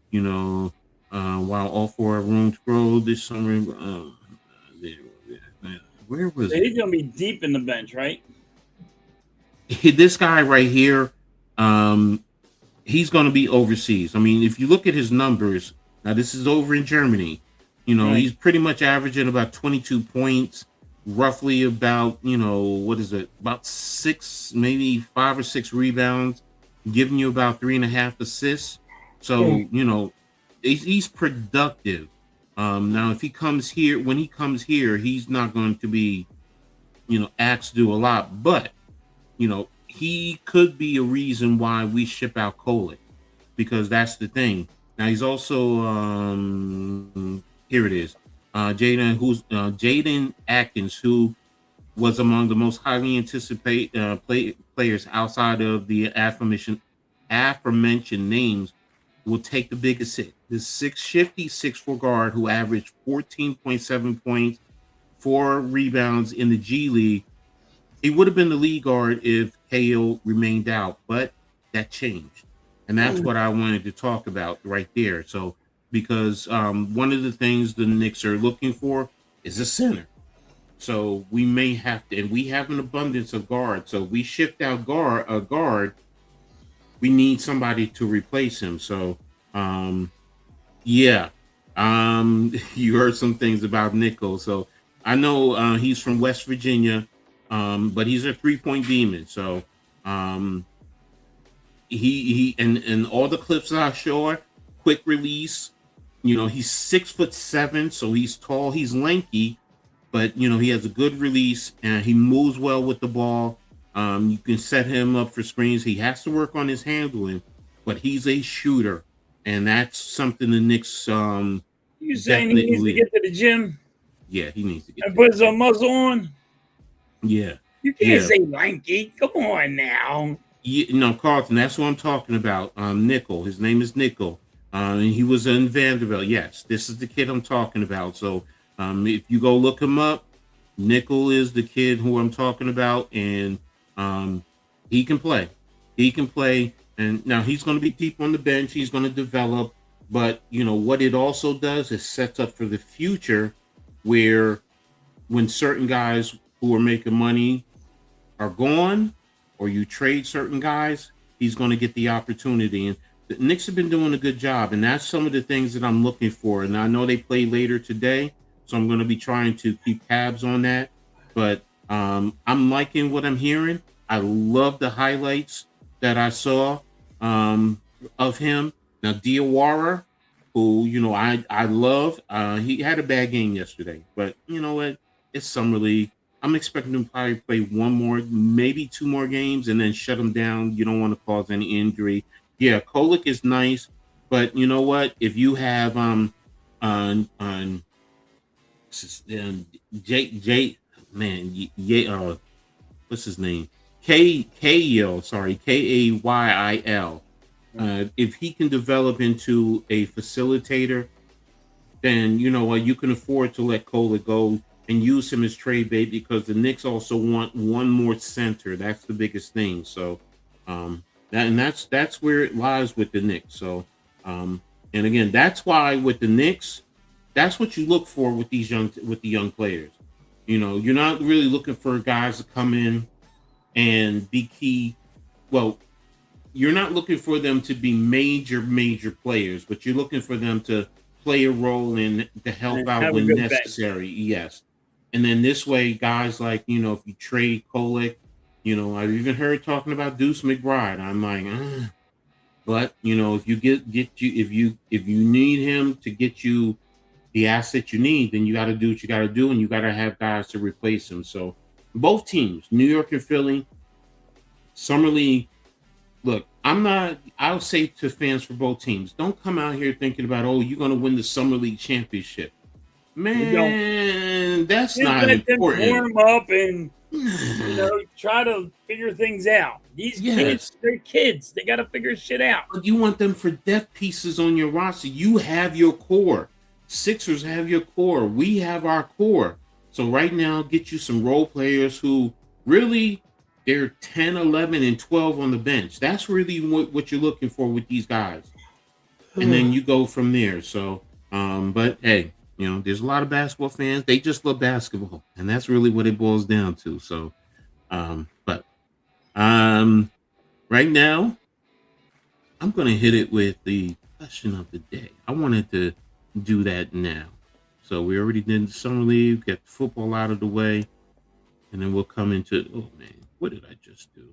all 4 have room to grow this summer. Where was so he's gonna be deep in the bench, right? This guy right here? He's going to be overseas. I mean, if you look at his numbers, now this is over in Germany. Right. He's pretty much averaging about 22 points, roughly about about 6, maybe 5 or 6 rebounds, giving you about 3.5 assists. So he's productive. Now, if he comes here, when he comes here, he's not going to be, asked to do a lot. But, he could be a reason why we ship out Kolek, because that's the thing. Now, he's also, here it is, Jaden Atkins, who was among the most highly anticipated players outside of the aforementioned names, will take the biggest hit. This 6'4" guard who averaged 14.7 points, 4 rebounds in the G League. He would have been the lead guard if KO remained out, but that changed. And that's what I wanted to talk about right there. So, because one of the things the Knicks are looking for is a center. So we may have to, and we have an abundance of guards. So if we shift out a guard, we need somebody to replace him. So, you heard some things about Nickel. So I know he's from West Virginia, but he's a 3-point demon. So he and all the clips that I show, quick release. He's 6'7", so he's tall, he's lanky, but he has a good release and he moves well with the ball. You can set him up for screens. He has to work on his handling, but he's a shooter, and that's something the Knicks. You saying he needs to get to the gym? Yeah, he needs to get and put some muscle on. Yeah, you can't say lanky. Come on now. Yeah, Carlton. That's what I'm talking about. Nickel. His name is Nickel. And he was in Vanderbilt. Yes, this is the kid I'm talking about. So, if you go look him up, Nickel is the kid who I'm talking about, and he can play. He can play, and now he's going to be deep on the bench. He's going to develop, but what it also does is sets up for the future, where when certain guys who are making money are gone, or you trade certain guys, he's going to get the opportunity. And the Knicks have been doing a good job, and that's some of the things that I'm looking for. And I know they play later today, so I'm going to be trying to keep tabs on that. But I'm liking what I'm hearing. I love the highlights that I saw of him. Now, Diawara, who, I love, he had a bad game yesterday. But you know what? It's summer league. I'm expecting him to probably play 1 more, maybe 2 more games, and then shut him down. You don't want to cause any injury. Yeah, Kolek is nice, but you know what? If you have what's his name? Kayil, sorry, Kayil. If he can develop into a facilitator, then you know what, you can afford to let Kolek go and use him as trade bait, because the Knicks also want 1 more center. That's the biggest thing. So That's where it lies with the Knicks. So, and again, that's why with the Knicks, that's what you look for with the young players. You're not really looking for guys to come in and be key. Well, you're not looking for them to be major players, but you're looking for them to play a role and to help out when necessary. Yes. And then this way, guys like, if you trade Kolek, I've even heard talking about Deuce McBride. I'm like, but if you if you need him to get you the asset you need, then you got to do what you got to do, and you got to have guys to replace him. So both teams, New York and Philly, Summer League. Look, I'll say to fans for both teams, don't come out here thinking about, you're going to win the Summer League championship. Man, that's not important. Warm up and try to figure things out. These kids, they're kids. They got to figure shit out. But you want them for depth pieces on your roster. You have your core. Sixers have your core. We have our core. So right now, get you some role players who really, they're 10, 11, and 12 on the bench. That's really what you're looking for with these guys. And then you go from there. So, but hey, there's a lot of basketball fans. They just love basketball. And that's really what it boils down to. So, but right now, I'm going to hit it with the question of the day. I wanted to do that now. So we already did the Summer League, get the football out of the way, and then we'll come into, oh man, what did I just do?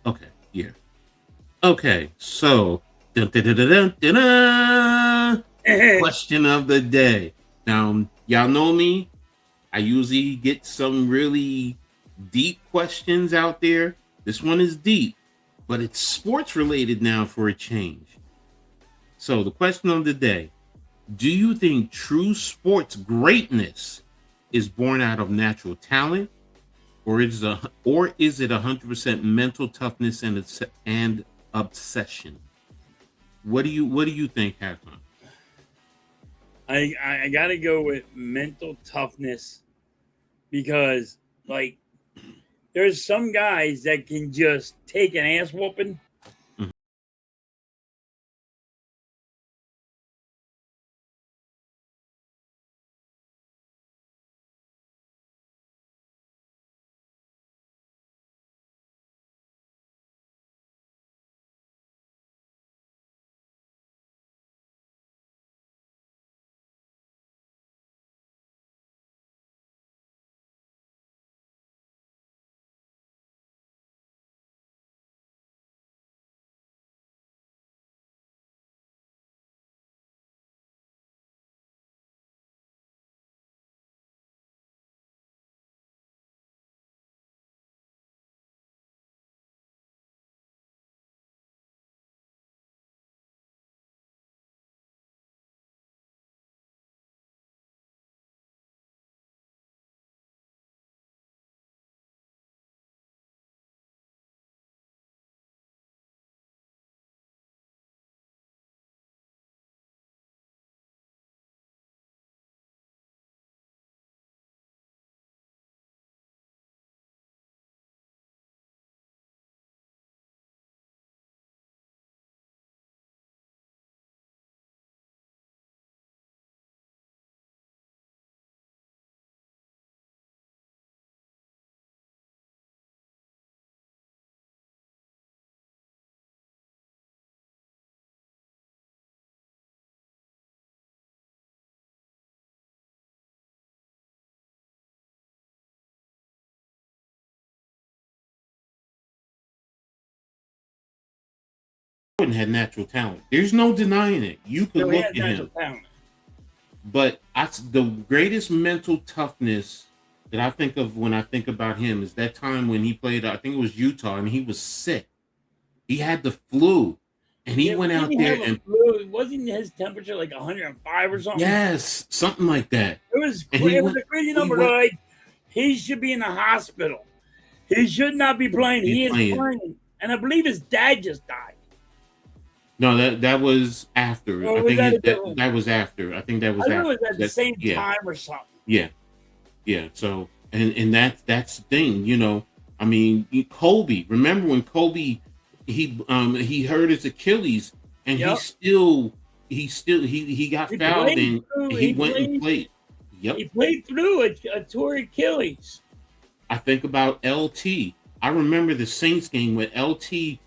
Okay, yeah. Okay, so question of the day. Now, y'all know me. I usually get some really deep questions out there. This one is deep, but it's sports related now for a change. So the question of the day, do you think true sports greatness is born out of natural talent, or is it 100% mental toughness and obsession? What do you think, Halftime? I gotta go with mental toughness, because there's some guys that can just take an ass whooping. Jordan had natural talent. There's no denying it. You could look at him. Talent. But the greatest mental toughness that I think of when I think about him is that time when he played, I think it was Utah, and he was sick. He had the flu. And he went out there and wasn't his temperature like 105 or something? Yes, something like that. It was a crazy number. He should be in the hospital. He should not be playing. He is playing. And I believe his dad just died. No, that was after. I think that was after. I think that was after. It was at the same time or something. Yeah. So and that's the thing, I mean, Kobe. Remember when Kobe he hurt his Achilles, and Yep. he got fouled and he went and played. Yep. He played through a torn Achilles. I think about LT. I remember the Saints game where LT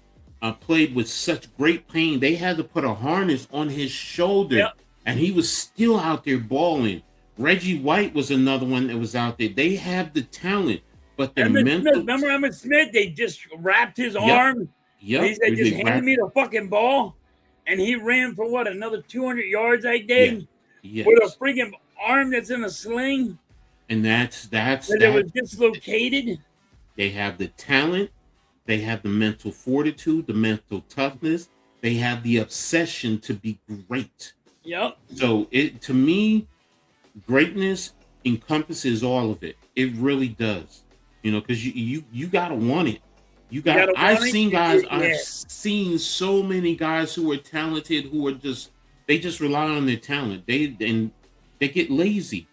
played with such great pain. They had to put a harness on his shoulder, Yep. and he was still out there balling. Reggie White was another one that was out there. They have the talent, but their mental. Remember Emmett Smith? They just wrapped his Yep. arm. Yep. He said, "Just hand me the fucking ball," and he ran for what, another 200 yards, I think, yes. with a freaking arm that's in a sling. And that's it was dislocated. They have the talent, they have the mental fortitude, the mental toughness, they have the obsession to be great. Yep. So to me, greatness encompasses all of it. It really does. Because you gotta want it. I've seen so many guys who are talented who are they just rely on their talent. They get lazy.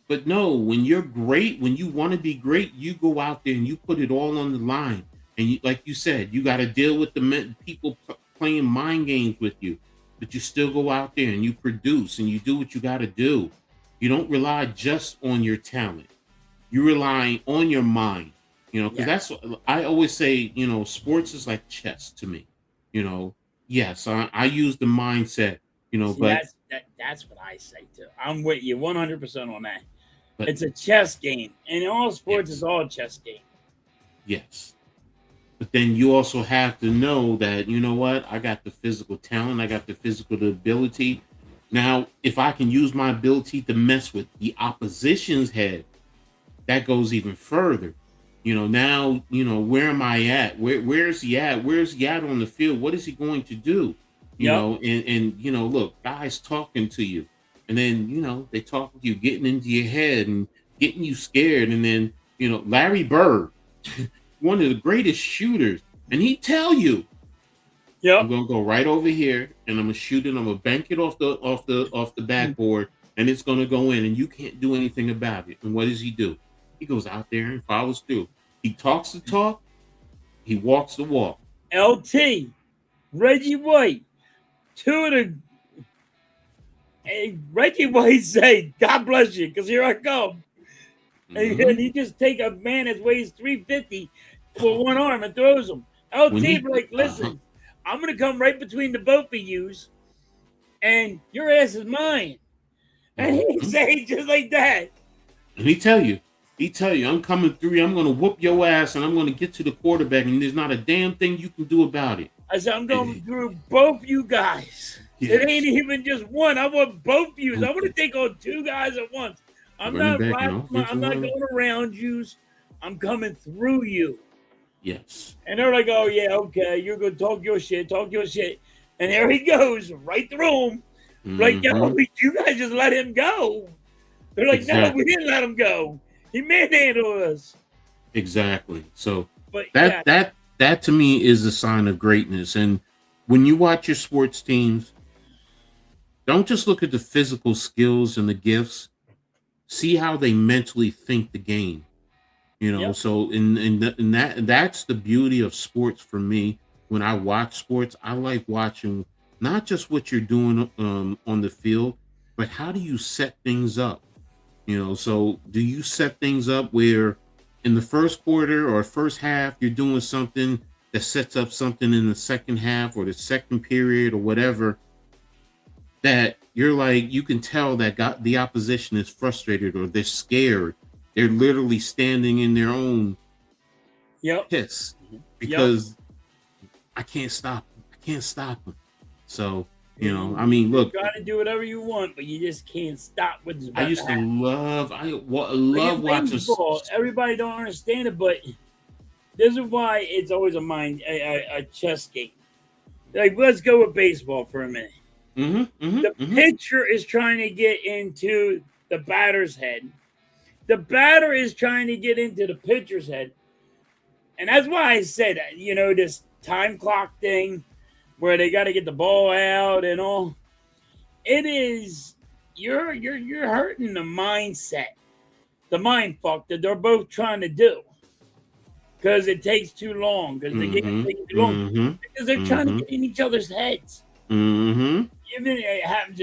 But no, when you're great, when you want to be great, you go out there and you put it all on the line. And like you said, you got to deal with the people playing mind games with you. But you still go out there and you produce and you do what you got to do. You don't rely just on your talent. You rely on your mind. Because that's what I always say. Sports is like chess to me. Yes, I use the mindset. But that's what I say too. I'm with you 100% on that. But it's a chess game, and all sports is all a chess game. Yes, but then you also have to know that what, I got the physical talent, I got the physical ability. Now, if I can use my ability to mess with the opposition's head, that goes even further. Now, where am I at? Where's he at? Where's he at on the field? What is he going to do? And look, guys talking to you, and then they talk to you, getting into your head and getting you scared, and then Larry Bird, one of the greatest shooters, and he tell you, I'm gonna go right over here and I'm gonna shoot it, I'm gonna bank it off the backboard, and it's gonna go in, and you can't do anything about it. And what does he do? He goes out there and follows through. He talks the talk, he walks the walk. LT, Reggie White, two of the. Hey, Reggie White say, "God bless you," because here I come. Mm-hmm. And he just take a man that weighs 350 with one arm and throws him. LT like, listen, I'm gonna come right between the both of yous, and your ass is mine. And he say just like that. And he tell you, I'm coming through you, I'm gonna whoop your ass, and I'm gonna get to the quarterback, and there's not a damn thing you can do about it. I said, I'm going through both you guys. Yes. It ain't even just one. I want both yous. I want to take on two guys at once. I'm not going around yous. I'm coming through you. Yes. And they're like, oh, yeah, okay. You're going to talk your shit. And there he goes, right through him. Mm-hmm. Like, yo, you guys just let him go. They're like, no, we didn't let him go. He manhandled us. Exactly. So that to me is a sign of greatness. And when you watch your sports teams, don't just look at the physical skills and the gifts. See how they mentally think the game. So that's the beauty of sports for me. When I watch sports, I like watching not just what you're doing on the field, but how do you set things up? So do you set things up where in the first quarter or first half, you're doing something that sets up something in the second half or the second period or whatever, that you're like, you can tell that the opposition is frustrated or they're scared. They're literally standing in their own piss because I can't stop them. So, I mean, look, you gotta do whatever you want, but you just can't stop what's about I used to love watching baseball. Everybody don't understand it, but this is why it's always a chess game. Like, let's go with baseball for a minute. The pitcher is trying to get into the batter's head. The batter is trying to get into the pitcher's head. And that's why I said, this time clock thing where they got to get the ball out and all. It is, you're hurting the mindset. the mind fuck that they're both trying to do. Because it takes too long. Because the game takes too long. Because they're trying to get in each other's heads. Even it happened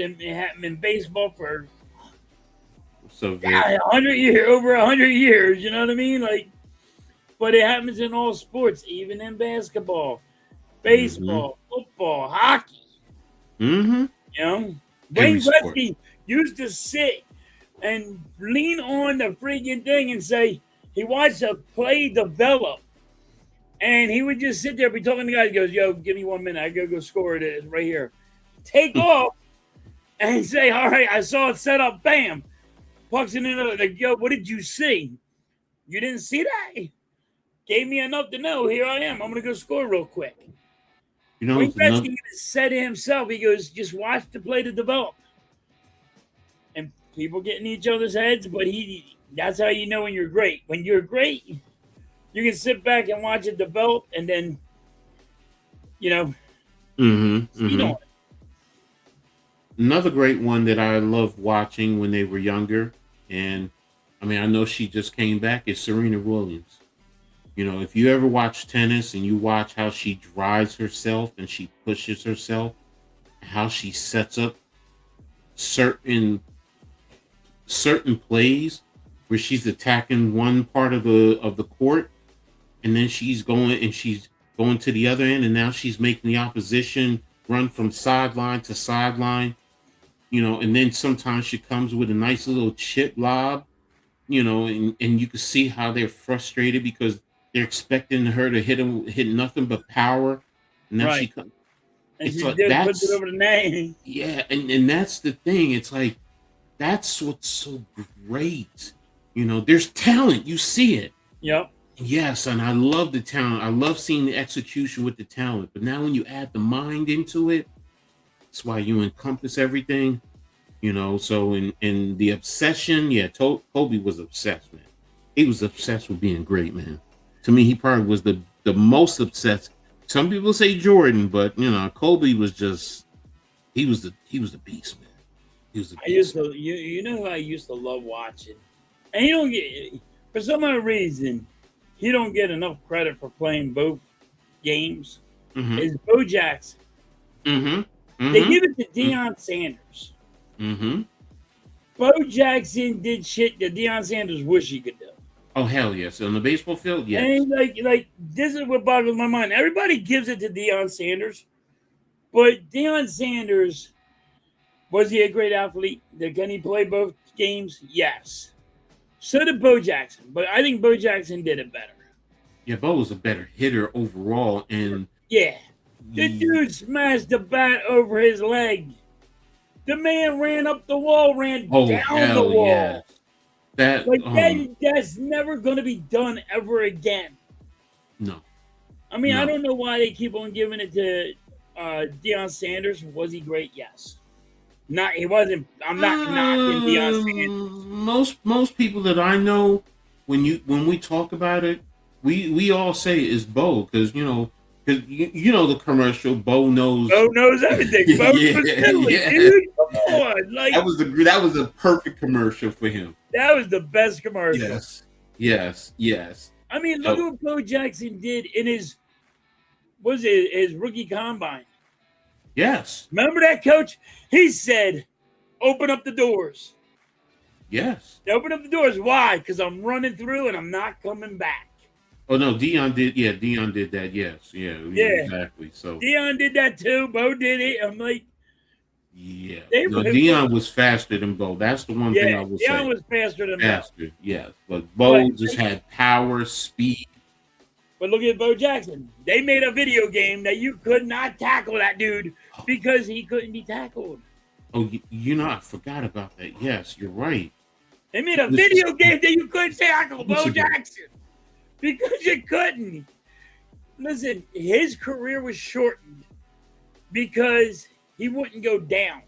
in baseball for so 100 years, over 100 years. You know what I mean? Like, but it happens in all sports, even in basketball, baseball, football, hockey. You know, Wayne Gretzky used to sit and lean on the freaking thing and say he watched a play develop. And he would just sit there, be talking to the guys. He goes, yo, give me 1 minute. I gotta go score it right here. Take off and say, all right, I saw it set up. Bam. Pucks in another. Like, yo, what did you see? You didn't see that? Gave me enough to know. Here I am. I'm going to go score real quick. You know, Wayne Gretzky said to himself, he goes, just watch the play to develop. And people get in each other's heads, but that's how you know when you're great. When you're great, you can sit back and watch it develop and then, you know, feed on it. Another great one that I loved watching when they were younger, and I mean, I know she just came back, is Serena Williams. You know, if you ever watch tennis and you watch how she drives herself and she pushes herself, how she sets up certain plays where she's attacking one part of the court, and then she's going to the other end, and now she's making the opposition run from sideline to sideline, you know, and then sometimes she comes with a nice little chip lob, you know, and you can see how they're frustrated because they're expecting her to hit nothing but power. And now she comes. And she puts it over the net. Yeah, and that's the thing. It's like, that's what's so great. You know, there's talent. You see it. Yep. Yes, and I love the talent. I love seeing the execution with the talent. But now when you add the mind into it, that's why you encompass everything. You know, so in the obsession, yeah, Kobe was obsessed, man. He was obsessed with being great, man. To me, he probably was the most obsessed. Some people say Jordan, but you know, Kobe was just he was the beast, man. He was the beast. You know who I used to love watching, and you don't get, for some other reason, he don't get enough credit for playing both games. Is Bo Jackson. They give it to Deion Sanders. Bo Jackson did shit that Deion Sanders wish he could do. Oh hell yes! On the baseball field, yes. And like this is what boggles my mind. Everybody gives it to Deion Sanders, but Deion Sanders, was he a great athlete? Can he play both games? Yes. So did Bo Jackson, but I think Bo Jackson did it better. Yeah, Bo was a better hitter overall, and yeah, the dude smashed the bat over his leg. The man ran up the wall, down the wall. Yeah. That's never going to be done ever again. No. I mean, I don't know why they keep on giving it to Deion Sanders. Was he great? Yes. He wasn't. I'm not knocking Deion Sanders. Most people that I know, when we talk about it, we all say it's Bo, because you know the commercial. Bo knows everything. Bo was silly, dude. Come on, like that was a perfect commercial for him. That was the best commercial. Yes. I mean, look at what Bo Jackson did in his rookie combine. Yes. Remember that, coach? He said, open up the doors. Yes. Open up the doors. Why? Because I'm running through and I'm not coming back. Oh, no, Deion did. Yeah, Deion did that. Yes. Yeah, exactly. So Deion did that too. Bo did it. I'm like, yeah. Deion was faster than Bo. That's the one thing I will say. Deion was faster than Bo. Yes. But Bo just had power, speed. But look at Bo Jackson. They made a video game that you could not tackle that dude because he couldn't be tackled. Oh, I forgot about that. Yes, you're right. They made a video game that you couldn't tackle Bo Jackson because you couldn't. Listen, his career was shortened because he wouldn't go down.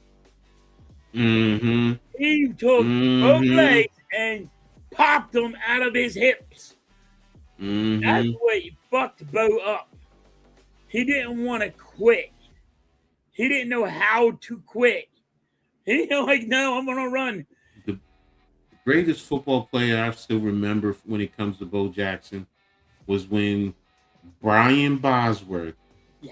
He took both legs and popped them out of his hips. That's what fucked Bo up. He didn't want to quit. He didn't know how to quit. He didn't no, I'm gonna run. The greatest football player I still remember when it comes to Bo Jackson was when Brian Bosworth,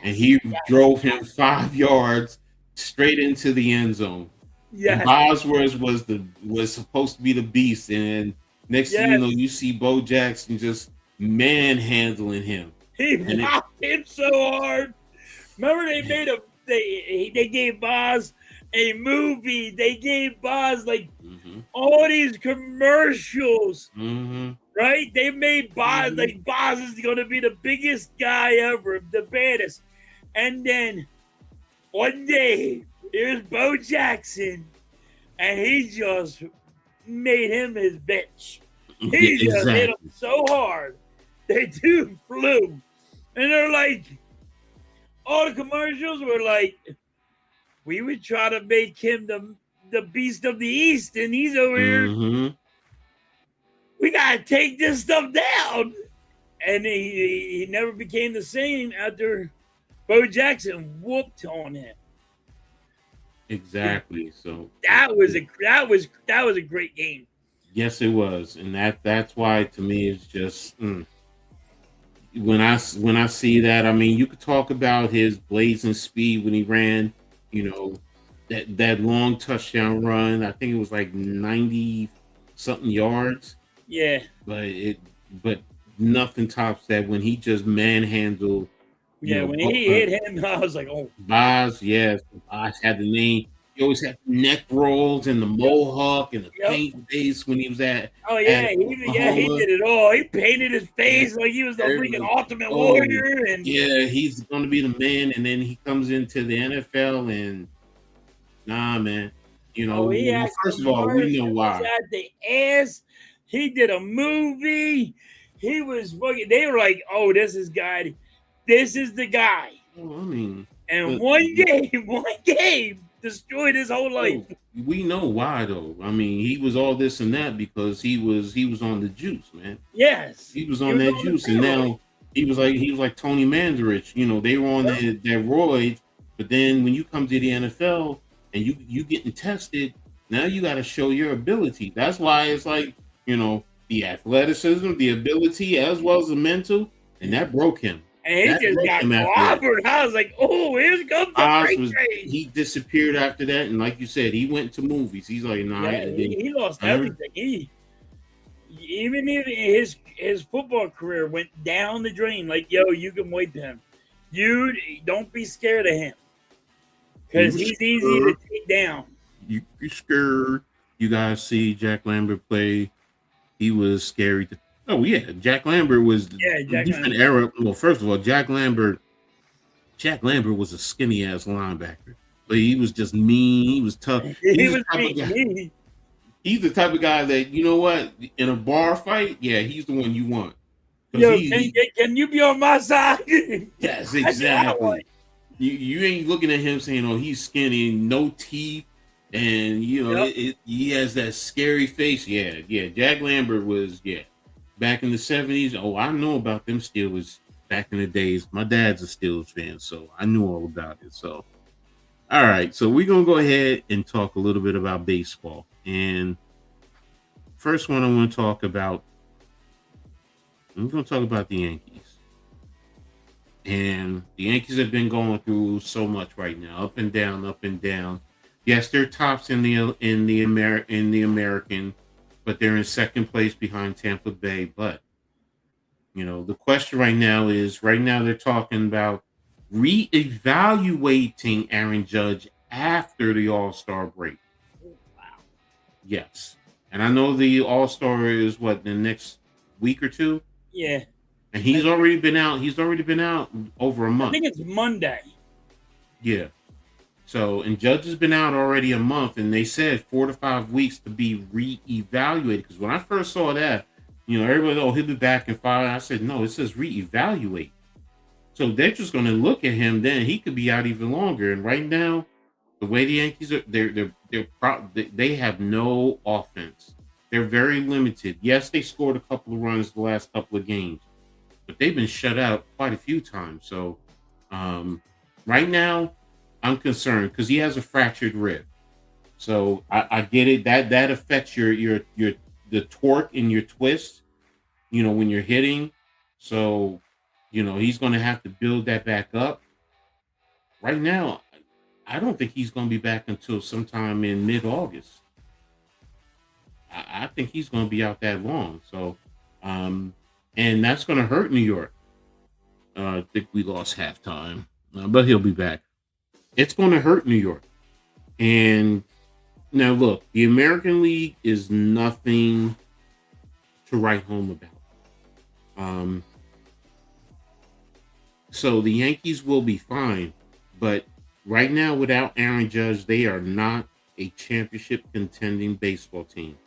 and Yes. he drove him 5 yards straight into the end zone. And Yes. Bosworth was supposed to be the beast, and next thing you know, Yes. you see Bo Jackson just manhandling him. He And it, rocked him so hard. Remember they made a they gave Boz a movie. They gave Boz like all these commercials. Right? They made Boz like Boz is gonna be the biggest guy ever, the baddest. And then one day here's Bo Jackson, and he just made him his bitch. He just hit him so hard. They dude flew. And they're like, all the commercials were like, we would try to make him the beast of the East, and he's over here. We gotta take this stuff down. And he never became the same after Bo Jackson whooped on him. Exactly. So that was a great game. Yes, it was, and that's why to me it's just when I see that, I mean, you could talk about his blazing speed when he ran, you know, that long touchdown run. I think it was like 90 something yards. Yeah, but nothing tops that when he just manhandled. Yeah, when he hit him, I was like, oh. Boz, yes, Boz had the name. He always had neck rolls and the mohawk and the paint base when he was at. Oh yeah, he did it all. He painted his face like he was the freaking Ultimate Warrior, and yeah, he's going to be the man. And then he comes into the NFL, and nah, man, you know. First of all, we know why. At the ass, he did a movie. He was fucking. They were like, "Oh, this is the guy." Well, I mean, and one game destroyed his whole life. We know why, though. I mean, he was all this and that because he was on the juice, man. Yes, he was on that juice, and now he was like Tony Mandarich. You know, they were on their roids, but then when you come to the NFL and you getting tested, now you got to show your ability. That's why it's like, you know, the athleticism, the ability, as well as the mental, and that broke him. And he just got clobbered. I was like, oh, here comes the break. He disappeared after that, and like you said, he went to movies. He's like, nah. Yeah, he lost everything. Even if his football career went down the drain, like, yo, you can wait him. You don't be scared of him. Because he's easy to take down. You be scared. You guys see Jack Lambert play. He was scary to. Oh yeah, Jack Lambert was a different era. Well, first of all, Jack Lambert was a skinny ass linebacker, but he was just mean. He was tough. He's the type of guy that, you know what, in a bar fight, yeah, he's the one you want. Yo, can you be on my side? Yes, exactly. You ain't looking at him saying, oh, he's skinny, no teeth, and you know he has that scary face. Yeah. Jack Lambert was back in the 70s. Oh, I know about them Steelers back in the days. My dad's a Steelers fan, so I knew all about it. So, all right. So we're going to go ahead and talk a little bit about baseball. And first one I'm going to talk about the Yankees. And the Yankees have been going through so much right now, up and down, up and down. Yes, they're tops in the American, but they're in second place behind Tampa Bay. But, you know, the question right now they're talking about reevaluating Aaron Judge after the All-Star break. Wow. Yes. And I know the All-Star is the next week or two? Yeah. And he's already been out. He's already been out over a month. I think it's Monday. Yeah. So, and Judge has been out already a month, and they said 4 to 5 weeks to be reevaluated. Because when I first saw that, you know, everybody, he'll be back in 5. I said, no, it says reevaluate. So they're just going to look at him. Then he could be out even longer. And right now, the way the Yankees are, they have no offense. They're very limited. Yes, they scored a couple of runs the last couple of games, but they've been shut out quite a few times. So, right now, I'm concerned because he has a fractured rib. So I get it. That affects your the torque in your twist, when you're hitting. So, he's gonna have to build that back up. Right now, I don't think he's gonna be back until sometime in mid-August. I think he's gonna be out that long. So um and that's gonna hurt New York. I think we lost halftime. But he'll be back. It's gonna hurt New York. And now look, the American League is nothing to write home about. Um, so the Yankees will be fine, but right now, without Aaron Judge, they are not a championship contending baseball team.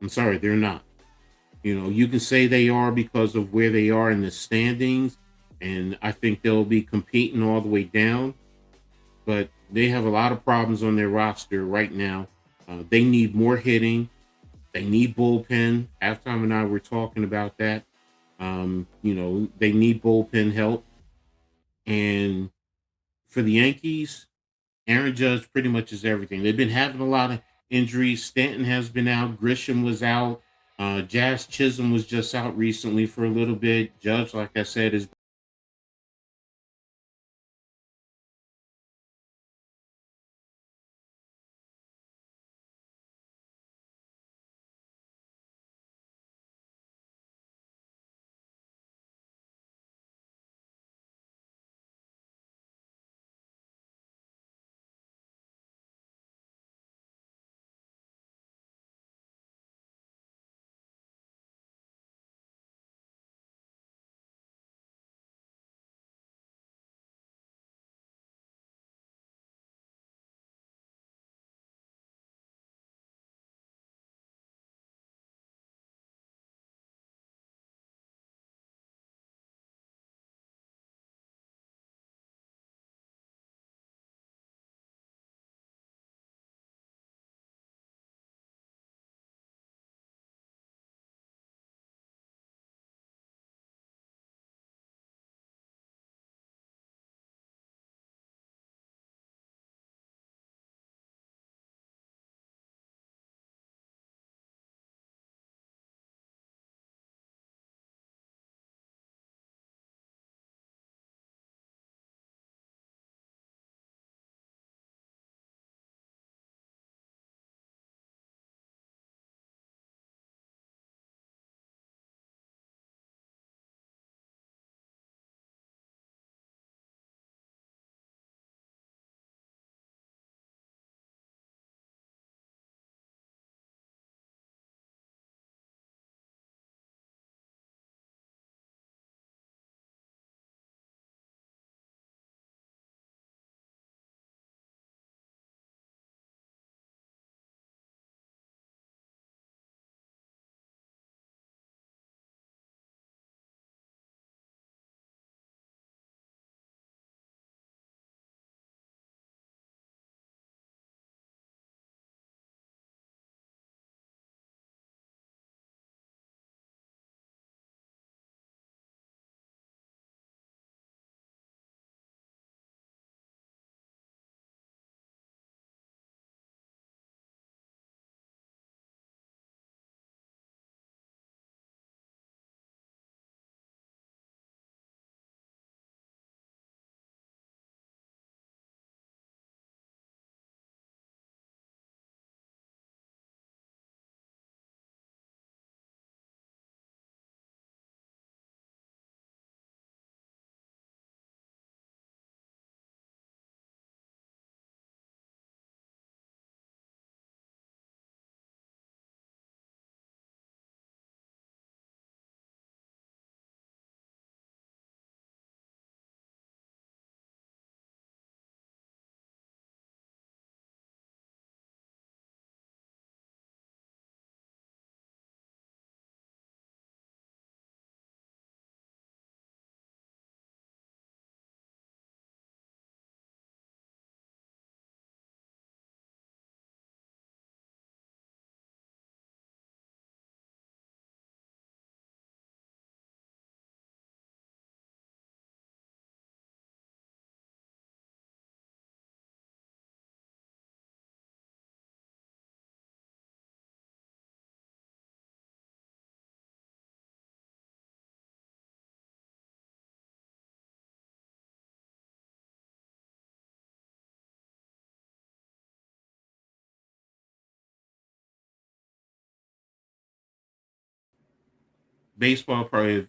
I'm sorry, they're not. You can say they are because of where they are in the standings, and I think they'll be competing all the way down, but they have a lot of problems on their roster right now. They need more hitting. They need bullpen. Halftime and I were talking about that. They need bullpen help. And for the Yankees, Aaron Judge pretty much is everything. They've been having a lot of injuries. Stanton has been out. Grisham was out. Jazz Chisholm was just out recently for a little bit. Judge, like I said, is baseball probably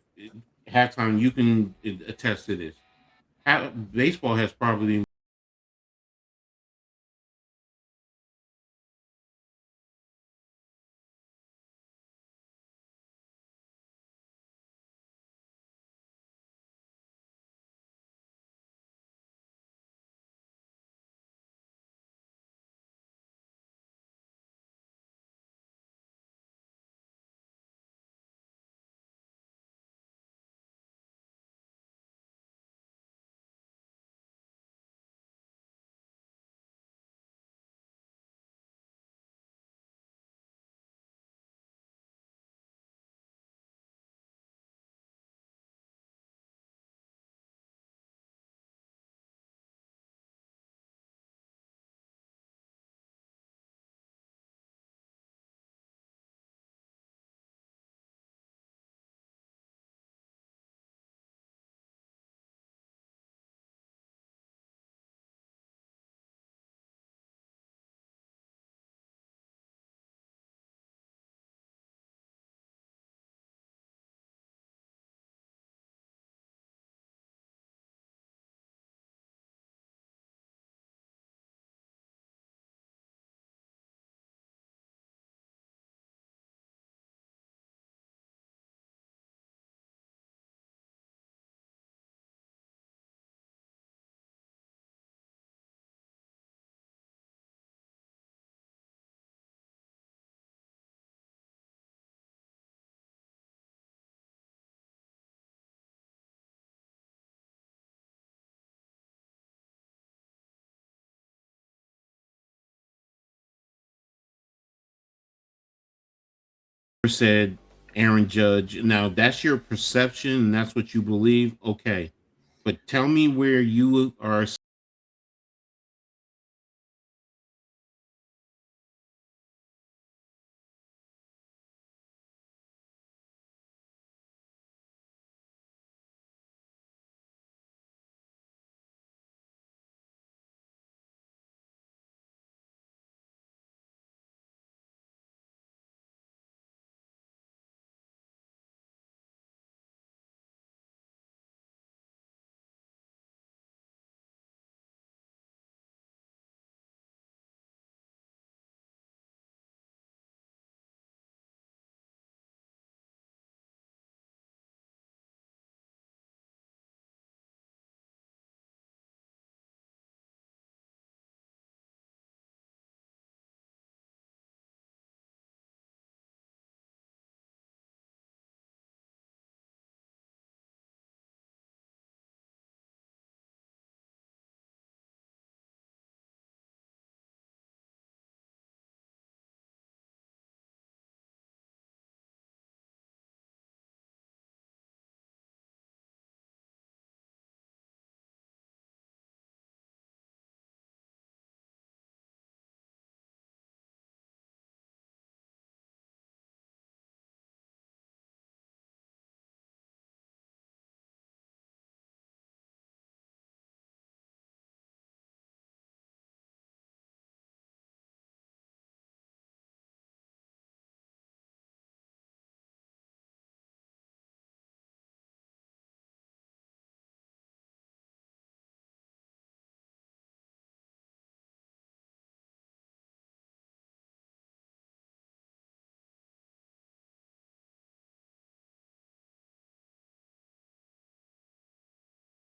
halftime. You can attest to this. Baseball has probably said Aaron Judge. Now that's your perception and that's what you believe. Okay, but tell me where you are.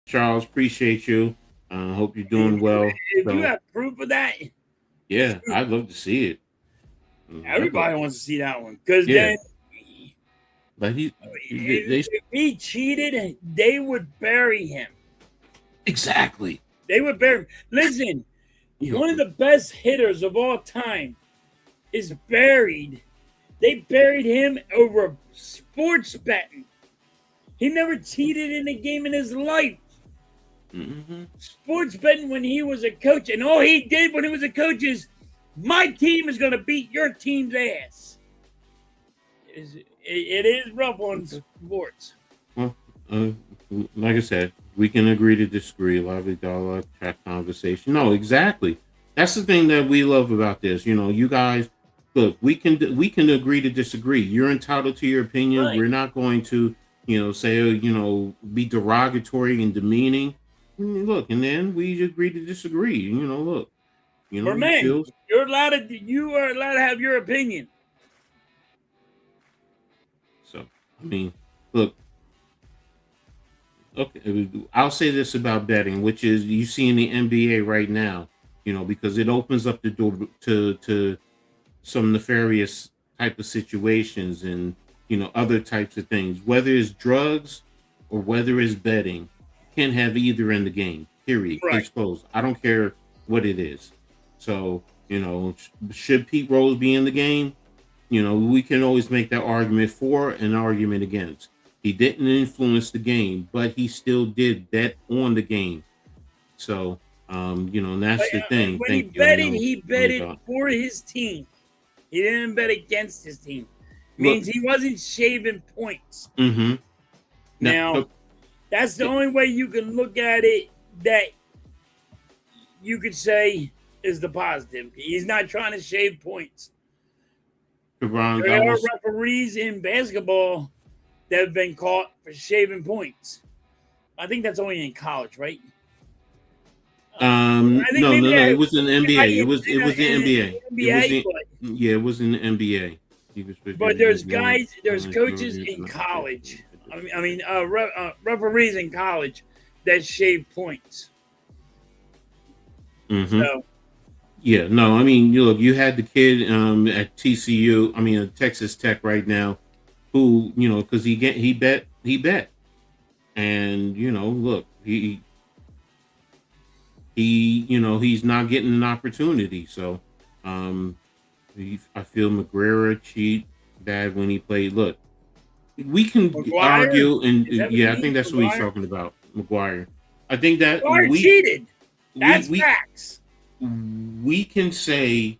Charles, appreciate you. Hope you're doing well. If you So, have proof of that, yeah, I'd love to see it. everybody wants to see that one. Because Yeah, then, but if he cheated, they would bury him. exactly. They would bury him. Listen, one of the best hitters of all time is buried. They buried him over sports betting. He never cheated in a game in his life. Mm-hmm. Sports betting when he was a coach, and all he did when he was a coach is, my team is going to beat your team's ass. It is rough on sports. Well, like I said, we can agree to disagree. Lively dialogue, track conversation. No, exactly. That's the thing that we love about this. You know, you guys, look, we can agree to disagree. You're entitled to your opinion. Right. We're not going to, say, be derogatory and demeaning. Look, and then we agree to disagree. Look, We're men. You are allowed to have your opinion. So, I mean, look, okay, I'll say this about betting, which is you see in the NBA right now, because it opens up the door to some nefarious type of situations and other types of things, whether it's drugs or whether it's betting. You can't have either in the game, period. Right. Case closed. I don't care what it is. So should Pete Rose be in the game? We can always make that argument for and argument against. He didn't influence the game, but he still did bet on the game. So and that's the thing. When he betted for his team. He didn't bet against his team. Means he wasn't shaving points. Mm-hmm. Now, that's the only way you can look at it that you could say is the positive. He's not trying to shave points. There are referees in basketball that have been caught for shaving points. I think that's only in college, right? No. It was in the NBA. It was the NBA. It was in the NBA. But there's coaches in college. Referees in college that shave points. Mm-hmm. So. Yeah, no, you had the kid at TCU, at Texas Tech right now, who because he bet, and look, he's not getting an opportunity. So, I feel McGuire cheat bad when he played. Look, we can argue, and I think that's what he's talking about, McGuire. I think that McGuire cheated. That's facts. We can say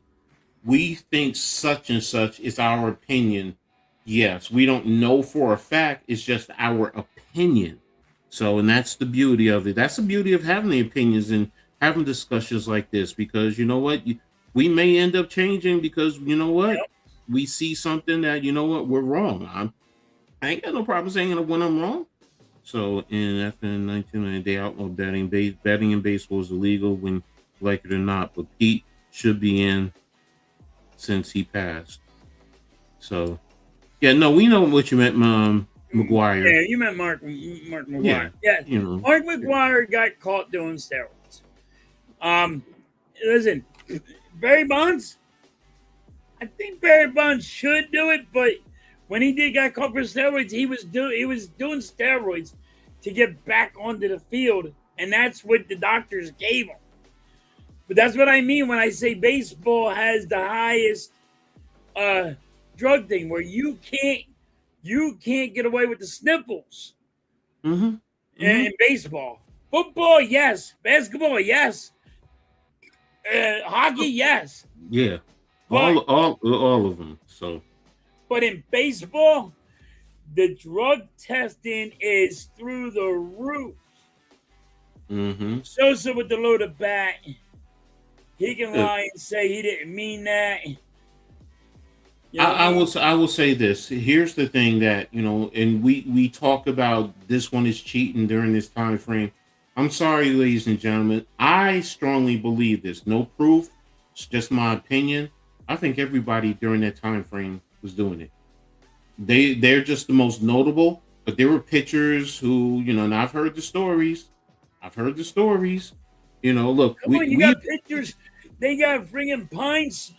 we think such and such is our opinion. Yes, we don't know for a fact. It's just our opinion. So, and that's the beauty of it. That's the beauty of having the opinions and having discussions like this, because we may end up changing because we see something that we're wrong. I ain't got no problem saying when I'm wrong. So, after 1990, they outlawed betting. Betting in baseball is illegal when like it or not, but Pete should be in since he passed. So, we know what you meant, McGuire. Yeah, you meant Mark McGuire. Yeah. Mark McGuire got caught doing steroids. Listen, Barry Bonds. I think Barry Bonds should do it, but when he got caught for steroids, he was doing steroids to get back onto the field, and that's what the doctors gave him. But that's what I mean when I say baseball has the highest drug thing, where you can't get away with the sniffles. Mm-hmm. In baseball. Football, yes. Basketball, yes. Hockey, yes. Yeah. All of them. So. But in baseball, the drug testing is through the roof. Mm-hmm. Sosa with the loaded bat. He can lie and say he didn't mean that. I will say this. Here's the thing that, and we talk about this one is cheating during this time frame. I'm sorry, ladies and gentlemen. I strongly believe this. No proof. It's just my opinion. I think everybody during that time frame was doing it. They're just the most notable, but there were pitchers who, and I've heard the stories. Look, you got pitchers. They got friggin' pines,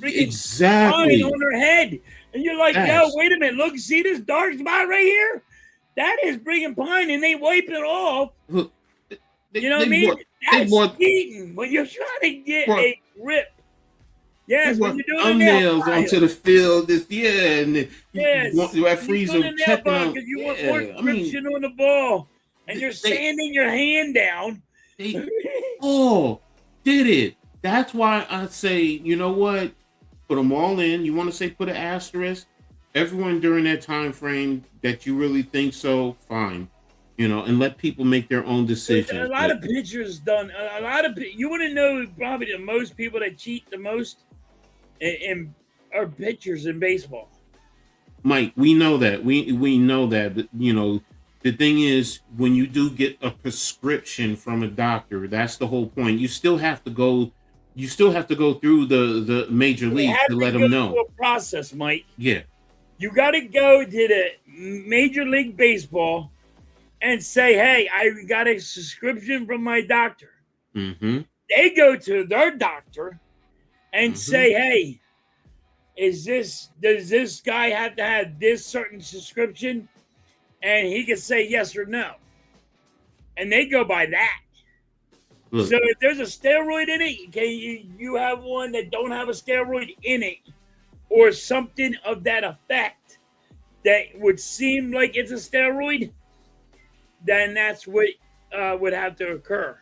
exactly pine on their head, and you're like, yo, wait a minute, look, see this dark spot right here? That is bringing pine, and they wipe it off. Look, you know what I mean? That's cheating when you're trying to get a grip. Yes, when you're doing thumbnails onto the field, and you have freezer checking on because you want more friction on the ball, and you're sanding your hand down. Did it? That's why I say, you know what? Put them all in. You want to say put an asterisk? Everyone during that time frame that you really think so, fine. And let people make their own decisions. A lot of pitchers done. You want to know probably the most people that cheat the most in are pitchers in baseball. Mike, we know that. We know that. But, the thing is, when you do get a prescription from a doctor, that's the whole point. You still have to go. You still have to go through the major You league have to to let go them through know. a process, Mike. Yeah. You got to go to the Major League Baseball and say, "Hey, I got a prescription from my doctor." Mm-hmm. They go to their doctor and Mm-hmm. say, "Hey, does this guy have to have this certain prescription?" And he can say yes or no. And they go by that. Look, So if there's a steroid in it, can you have one that don't have a steroid in it, or something of that effect that would seem like it's a steroid, then that's what would have to occur.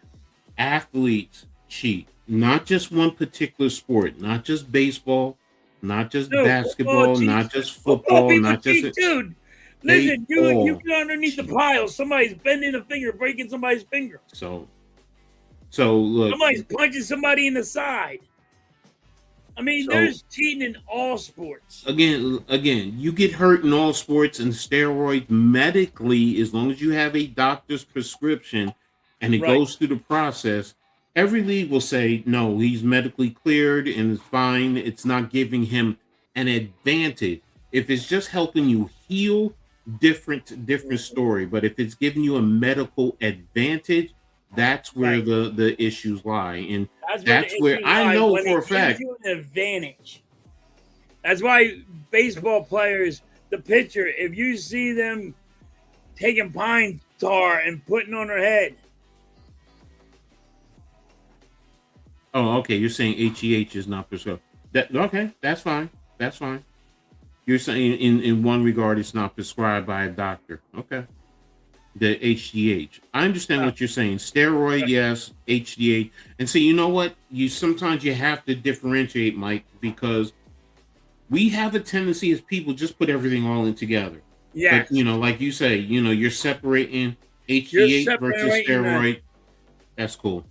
athletes cheat. Not just one particular sport. Not just baseball. Not just No, basketball. Not just football. people Not just cheat, dude. they Listen, you all get underneath the cheat. pile. Somebody's bending a finger, breaking somebody's finger. So look. Somebody's punching somebody in the side. I mean, So there's cheating in all sports. again, you get hurt in all sports, and steroids medically, as long as you have a doctor's prescription and it Right. goes through the process, every league will say no, he's medically cleared and it's fine. It's not giving him an advantage. If it's just helping you heal, different story. But if it's giving you a medical advantage, that's where Right. the issues lie. And That's that's the where issues I lie, know when for a it gives fact. you an advantage. That's why baseball players, the pitcher, if you see them taking pine tar and putting on their head, Oh, okay. You're saying HEH is not prescribed. Okay, that's fine. That's fine. You're saying in one regard it's not prescribed by a doctor. Okay. The HGH. I understand what you're saying. Steroid, yes. HGH. And so you know what? Sometimes you have to differentiate, Mike, because we have a tendency as people just put everything all in together. yes, But like you say, you're separating you're HGH versus separating steroid. That's cool.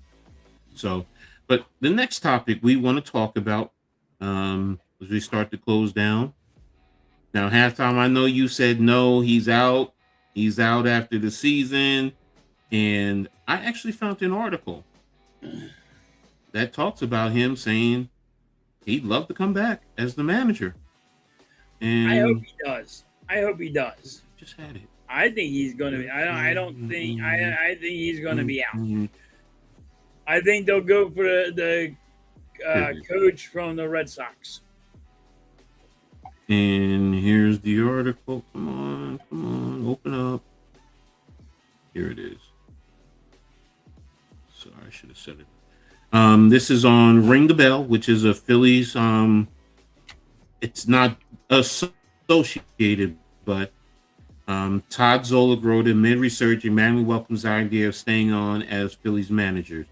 So, but the next topic we want to talk about, as we start to close down. Now, halftime, I know you said no, he's out. He's out after the season. And I actually found an article that talks about him saying he'd love to come back as the manager. And I hope he does. I hope he does. Just had it. I think he's going to be. I think he's going to be out. I think they'll go for the coach from the Red Sox. And here's the article. Come on, open up. Here it is. Sorry, I should have said it. This is on Ring the Bell, which is a Phillies. It's not associated, but Todd Zola wrote amid research, Emmanuel welcomes the idea of staying on as Phillies managers.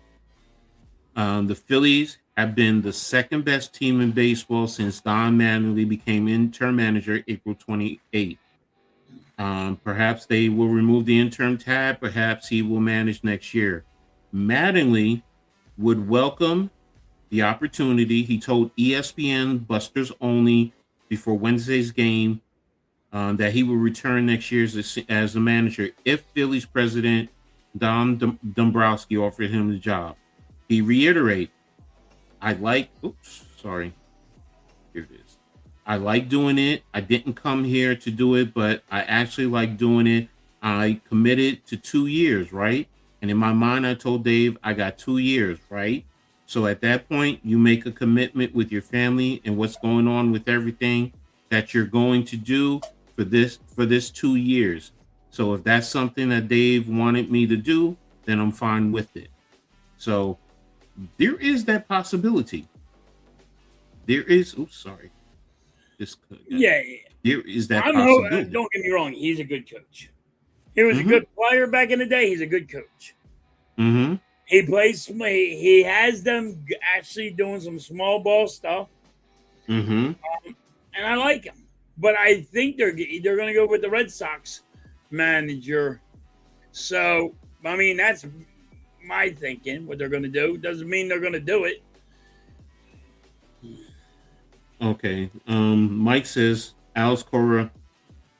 The Phillies have been the second best team in baseball since Don Mattingly became interim manager April 28th. Perhaps they will remove the interim tab. Perhaps he will manage next year. Mattingly would welcome the opportunity. He told ESPN Busters Only before Wednesday's game that he will return next year as a manager if Phillies president Don Dombrowski offered him the job. He reiterated, I like doing it. I didn't come here to do it, but I actually like doing it. I committed to 2 years, right? And in my mind, I told Dave, I got 2 years, right? So at that point, you make a commitment with your family and what's going on with everything that you're going to do for this 2 years. So if that's something that Dave wanted me to do, then I'm fine with it. So there is that possibility. There is. Oops, sorry. Yeah. There is that possibility. Don't get me wrong. He's a good coach. He was a good player back in the day. He's a good coach. Mm-hmm. He plays. He has them actually doing some small ball stuff. Mm-hmm. And I like him. But I think they're going to go with the Red Sox manager. So, I mean, that's my thinking, what they're going to do. Doesn't mean they're going to do it. Okay. Mike says Alex Cora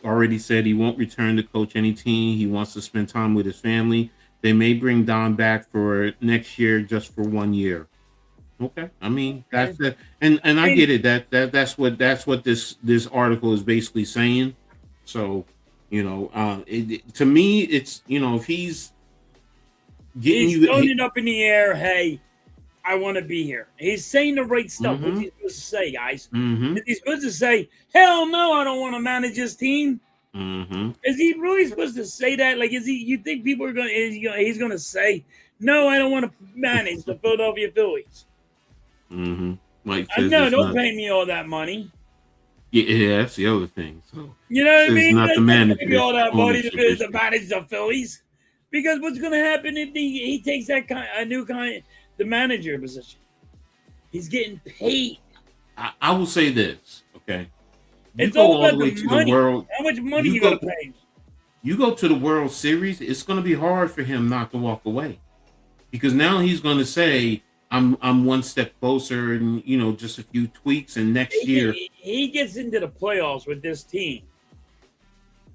already said he won't return to coach any team. He wants to spend time with his family. They may bring Don back for next year, just for 1 year. Okay. I mean, Okay. that's it. And I And get it. That's what this article is basically saying. So, to me, it's, if he's getting he's you, throwing it up in the air. Hey, I want to be here. He's saying the right stuff. What's mm-hmm, he supposed to say, guys? mm-hmm, Is he supposed to say, hell no, I don't want to manage his team? mm-hmm, Is he really supposed to say that? Like, is he? You think people are going? He's going to say, "No, I don't want to manage the Philadelphia Phillies." mm-hmm. Mike I says know, it's don't not. pay me all that money. Yeah, that's the other thing. So You know he what I says mean? not the Don't pay me all manager's that money ownership to issue. manage the Phillies, because what's going to happen if he takes that a new kind, the manager position? He's getting paid. I will say this, okay? You It's go all all the about way the to the money. world. How much money You you got to go pay? you go to the World Series. It's going to be hard for him not to walk away, because now he's going to say, I'm one step closer, and just a few tweaks, and next year. He gets into the playoffs with this team,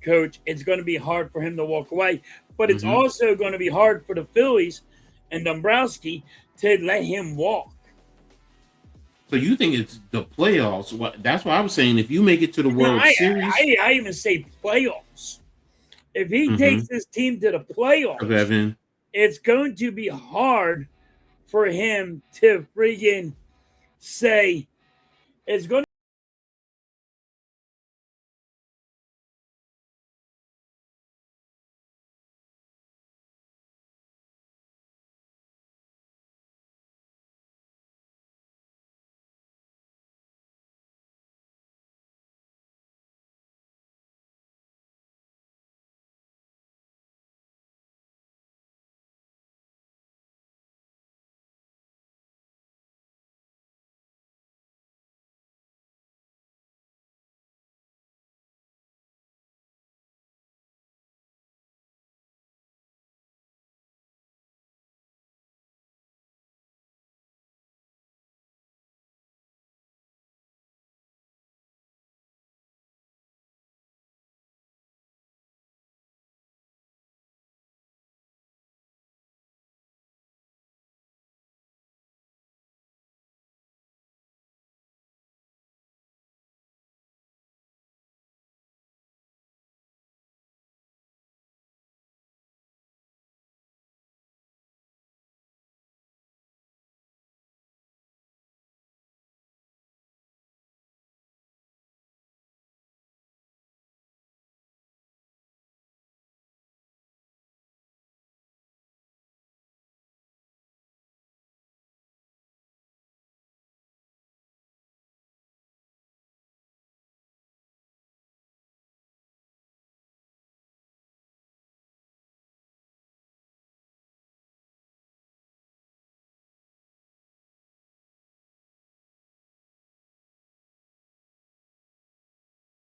coach. It's going to be hard for him to walk away, but it's Mhm. also going to be hard for the Phillies and Dombrowski to let him walk. So you think it's the playoffs? That's why I was saying, if you make it to the No, World Series, I even say playoffs. If he mm-hmm, takes this team to the playoffs, Evan. it's going to be hard for him to friggin' say it's going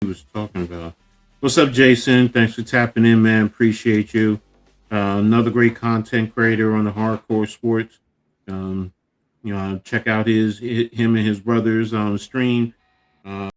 He was talking about. What's up, Jason? Thanks for tapping in, man. Appreciate you. Another great content creator on the hardcore sports. Um, check out him and his brothers on stream. Uh,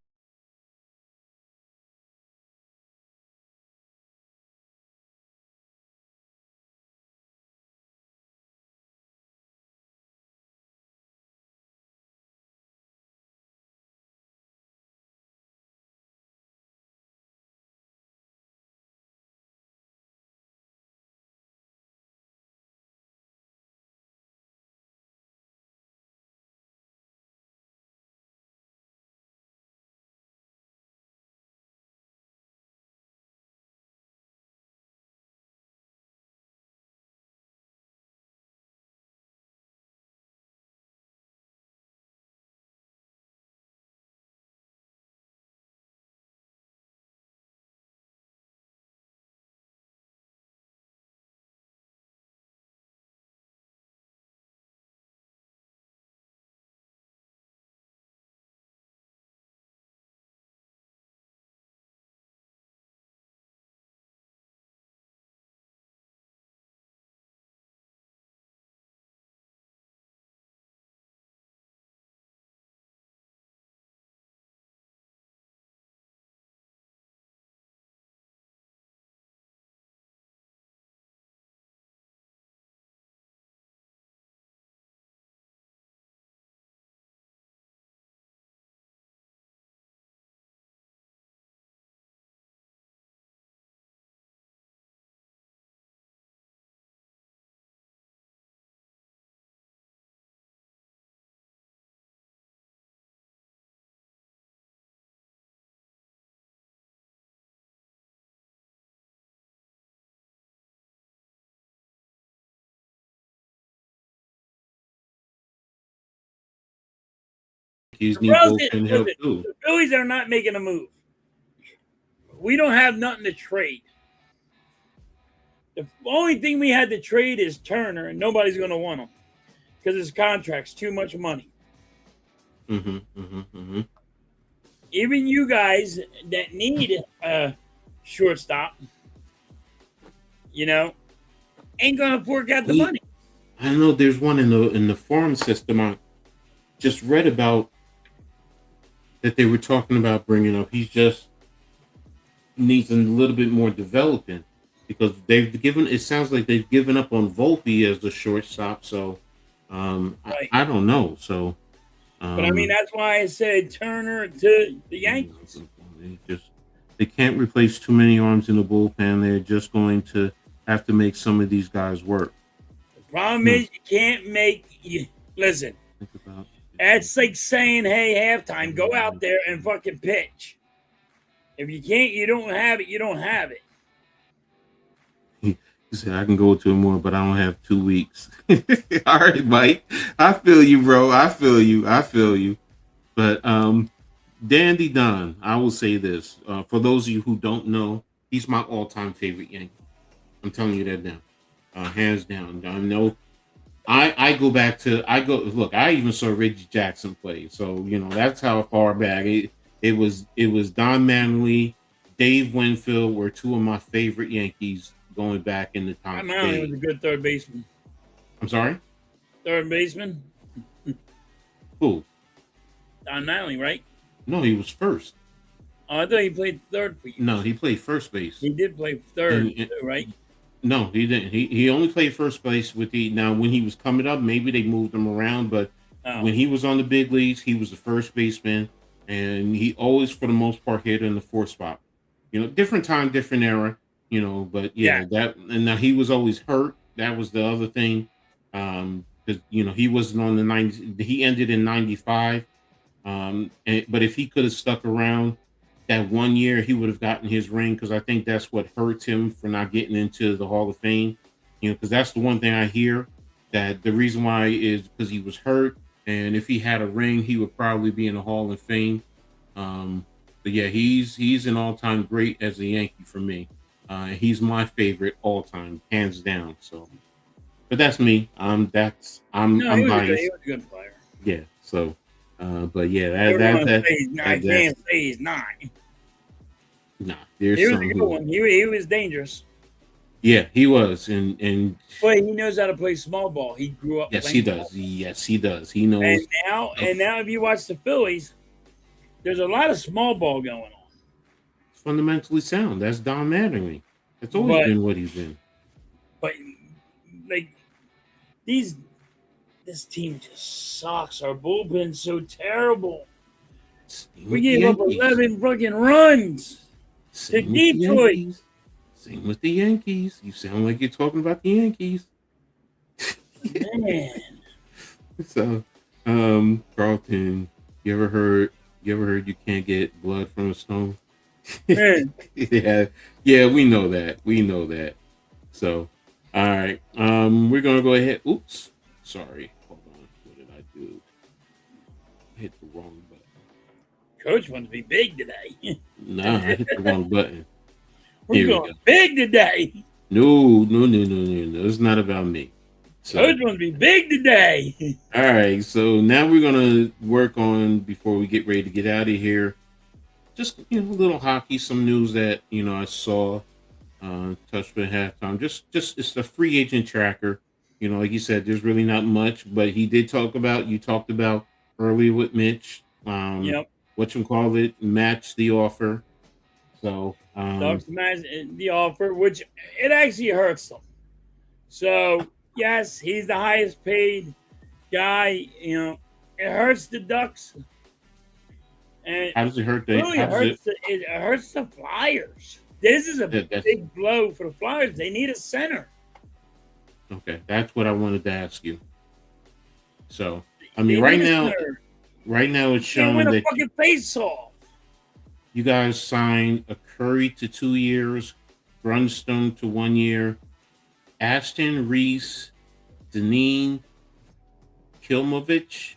Yankees The need Royals, bullpen help listen, too. the Phillies are not making a move. We don't have nothing to trade. The only thing we had to trade is Turner, and nobody's going to want him because his contract's too much money. Even you guys that need a shortstop, ain't going to fork out the money. I know there's one in the farm system. I just read about that they were talking about bringing up. He's just needs a little bit more development because it sounds like they've given up on Volpe as the shortstop. So right. I don't know. So, but I mean, that's why I said Turner to the Yankees. They can't replace too many arms in the bullpen. They're just going to have to make some of these guys work. The problem is you can't listen. That's like saying, hey, halftime, go out there and fucking pitch. If you can't, you don't have it, you don't have it. He said, I can go to more, but I don't have 2 weeks. All right, Mike. I feel you, bro. I feel you. But Dandy Don, I will say this. For those of you who don't know, he's my all-time favorite Yankee. I'm telling you that now. Hands down. I know I go back to look, I even saw Reggie Jackson play. So, that's how far back it was Don Mattingly, Dave Winfield were two of my favorite Yankees going back in the time. Don Mattingly was a good third baseman. I'm sorry? Third baseman? Who? Don Mattingly, right? No, he was first. Oh, I thought he played third for you. No, he played first base. He did play third, too, right? No, he didn't. He only played first base when he was coming up, maybe they moved him around, but when he was on the big leagues, he was the first baseman, and he always, for the most part, hit in the fourth spot. Different time, different era, but and now he was always hurt. That was the other thing. Because he wasn't on the 90s. He ended in 95. But if he could have stuck around that 1 year, he would have gotten his ring, because I think that's what hurts him for not getting into the Hall of Fame. Because that's the one thing I hear, that the reason why is because he was hurt, and if he had a ring, he would probably be in the Hall of Fame. But yeah, he's an all-time great as a Yankee for me. He's my favorite all-time, hands down. So, but that's me. I'm biased. He was a good player. Yeah. So. But yeah, I can't say he's not. Nah, he was a good one. He was dangerous. Yeah, he was, and but he knows how to play small ball. He grew up. Yes, he does. Yes, he does. He knows. And now, if you watch the Phillies, there's a lot of small ball going on. It's fundamentally sound. That's Don Mattingly. That's always been what he's been. But this team just sucks. Our bullpen's so terrible. We gave up 11 fucking runs to Detroit. Same with the Yankees. You sound like you're talking about the Yankees. Man. So, Carlton, you ever heard you can't get blood from a stone? Yeah, we know that. So, all right. We're gonna go ahead. Oops. Sorry. Hold on. What did I do? I hit the wrong button. Coach wants to be big today. Nah, I hit the wrong button. We're going big today. No. It's not about me. So, Coach wants to be big today. All right. So now we're going to work on, before we get ready to get out of here, just, a little hockey, some news that, I saw touched at halftime. Just it's the free agent tracker. Like you said, there's really not much, but you talked about earlier with Mitch. Yep. Whatchamacallit, match the offer. So, match the offer, which it actually hurts them. So, yes, he's the highest paid guy. It hurts the Ducks. And how does it hurt? It hurts the Flyers. This is a big blow for the Flyers. They need a center. Okay, that's what I wanted to ask you. So, I mean, right now it's showing win a that fucking face-off. You guys signed a Curry to 2 years, Brunstone to 1 year, Ashton, Reese, Deneen, Kilmovich,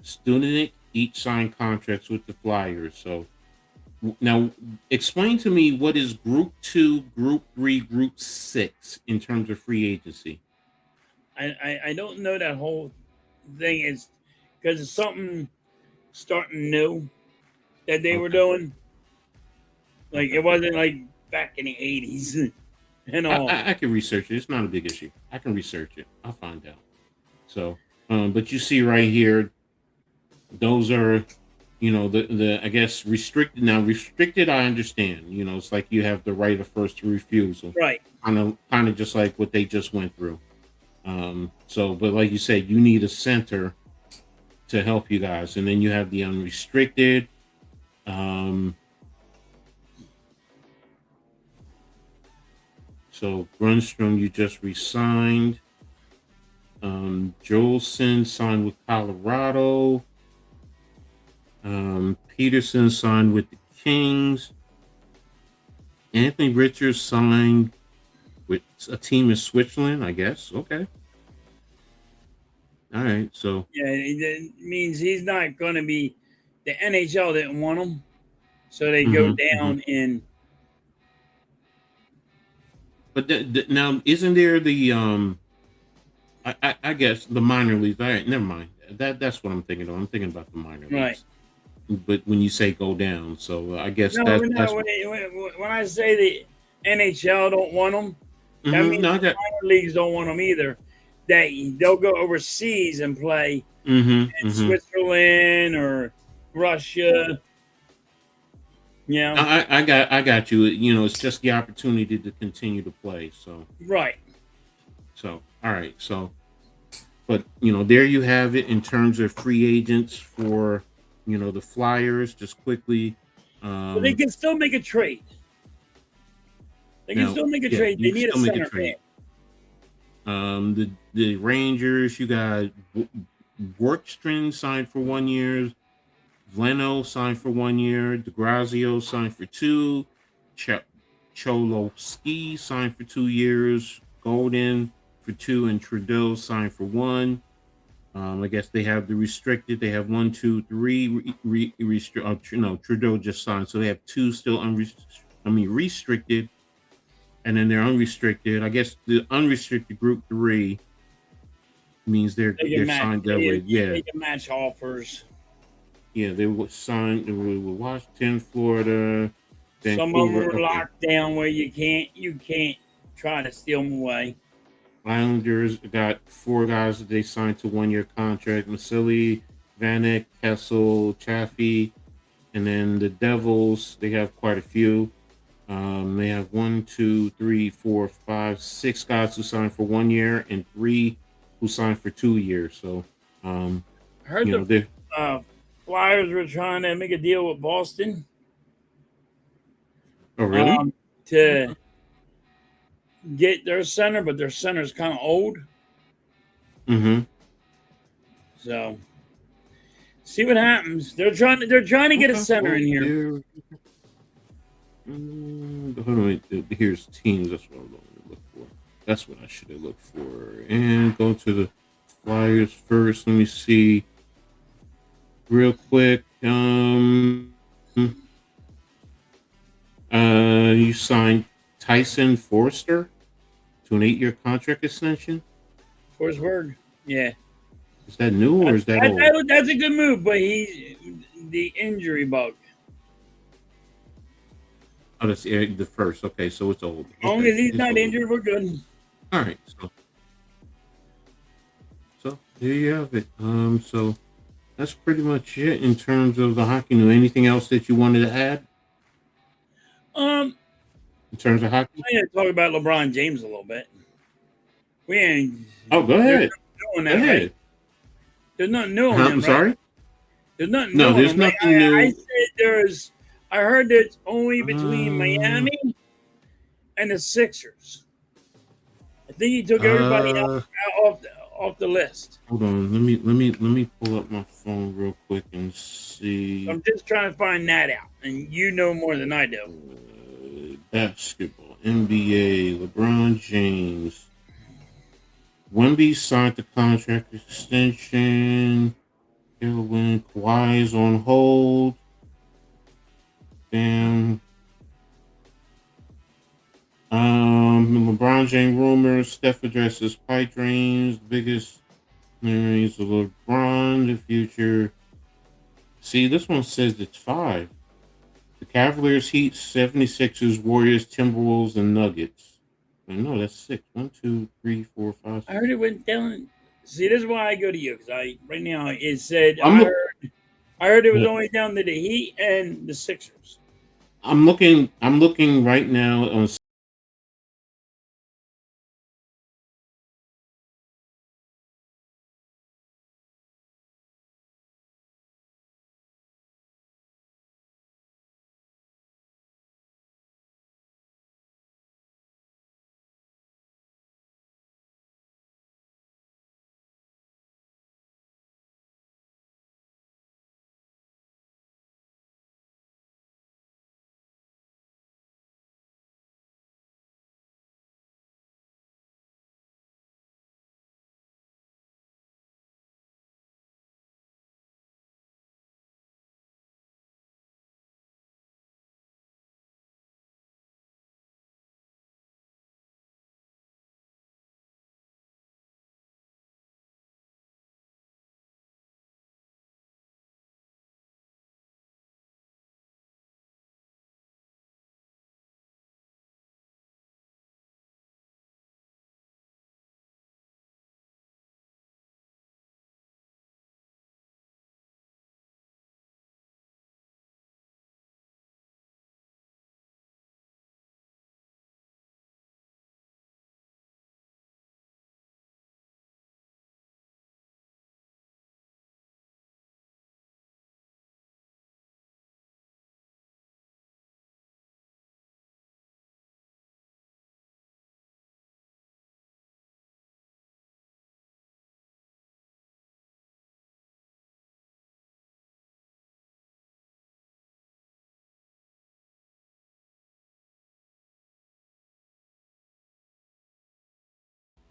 Studenic, each signed contracts with the Flyers. So now explain to me what is Group 2, Group 3, Group 6 in terms of free agency. I don't know that whole thing is because it's something starting new that they were doing. Like it wasn't like back in the 80s and all. I can research it. It's not a big issue. I can research it. I'll find out. So, but you see right here, those are, the I guess restricted. Now restricted, I understand. It's like you have the right of first refusal. Right. Kind of just like what they just went through. So, but like you said, you need a center to help you guys, and then you have the unrestricted. So Grunstrom, you just resigned. Jolson signed with Colorado. Peterson signed with the Kings. Anthony Richards signed with a team in Switzerland, I guess. Okay. All right. So yeah, it means he's not going to be. The NHL didn't want him, so they go down in. But now, isn't there the I guess the minor leagues? All right, never mind. That's what I'm thinking of. I'm thinking about the minor leagues. Right. But when you say go down, so I guess that's when I say the NHL don't want them, that means the minor leagues don't want them either. They'll go overseas and play in Switzerland or Russia. Yeah, I got you. It's just the opportunity to continue to play. So right. So all right. So, but there you have it in terms of free agents for the Flyers. Just quickly, but they can still make a trade. They can still make a trade. They need a center back. The Rangers, you got Workstrom signed for 1 year. Leno signed for 1 year. DeGrazio signed for 2. Cholowski signed for 2 years. Golden for 2, and Trudeau signed for 1. I guess they have the restricted. They have 1, 2, 3 Trudeau just signed, so they have 2 still restricted, and then they're unrestricted. I guess the unrestricted Group 3 means they're signed that way. Yeah, they can match offers. Yeah, they were signed with Washington, Florida, Vancouver. Some of them were locked down where you can't try to steal them away. Islanders got 4 guys that they signed to 1 year contract: Vasily, Vanek, Kessel, Chaffee, and then the Devils. They have quite a few. They have 1, 2, 3, 4, 5, 6 guys who signed for 1 year and 3 who signed for 2 years. So, I heard the Flyers were trying to make a deal with Boston. Oh, really? To get their center, but their center's kind of old. So, see what happens. They're trying to get a center in here. Hold on, here's teams. That's what I'm going to look for. That's what I should have looked for. And go to the Flyers first. Let me see real quick. You signed Tyson Forster to an 8-year contract extension. Forsberg, yeah. Is that new or is that old? That's a good move, but he's the injury bug. Oh, that's the first. Okay, so it's old. As long as he's not injured, we're good. All right. So there you have it. So that's pretty much it in terms of the hockey news. Anything else that you wanted to add? In terms of hockey, I need to talk about LeBron James a little bit. We ain't. Oh, go ahead. Doing that, right? There's nothing new on him. I'm sorry. Right? There's nothing. No, new there's on nothing him. new. I said there's. I heard that it's only between Miami and the Sixers. I think he took everybody out off the list. Hold on, let me pull up my phone real quick and see. I'm just trying to find that out, and you know more than I do. Basketball, NBA, LeBron James. Wemby signed the contract extension. When Kawhi is on hold. Damn. LeBron James rumors. Steph addresses pipe dreams. Biggest memories of LeBron. The future. See, this one says it's 5. The Cavaliers, Heat, 76ers, Warriors, Timberwolves, and Nuggets. No, that's 6. 1, 2, 3, 4, 5, 6. I heard it went down. See, this is why I go to you, because right now it said I'm I heard it was only down to the Heat and the Sixers. I'm looking right now on.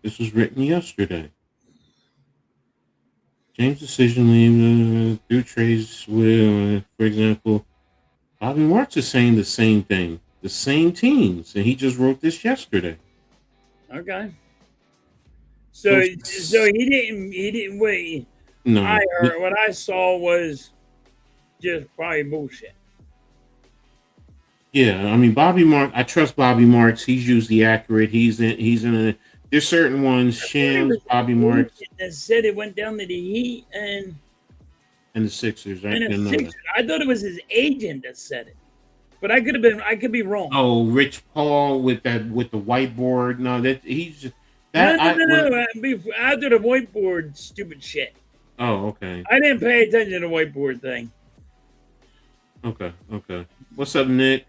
This was written yesterday. James' decision leave through trades with, for example, Bobby Marks is saying the same thing. The same teams, and he just wrote this yesterday. Okay. So he didn't wait. No, I heard what I saw was just probably bullshit. Yeah, I mean Bobby Marks. I trust Bobby Marks. He's usually accurate. He's in a. There's certain ones. Shams, Bobby Marks, that said it went down to the Heat and the Sixers. Right? and the Sixers. I thought it was his agent that said it, but I could be wrong. Oh, Rich Paul with the whiteboard. No, that he's just, that. No. After the whiteboard, stupid shit. Oh, okay. I didn't pay attention to the whiteboard thing. Okay. What's up, Nick?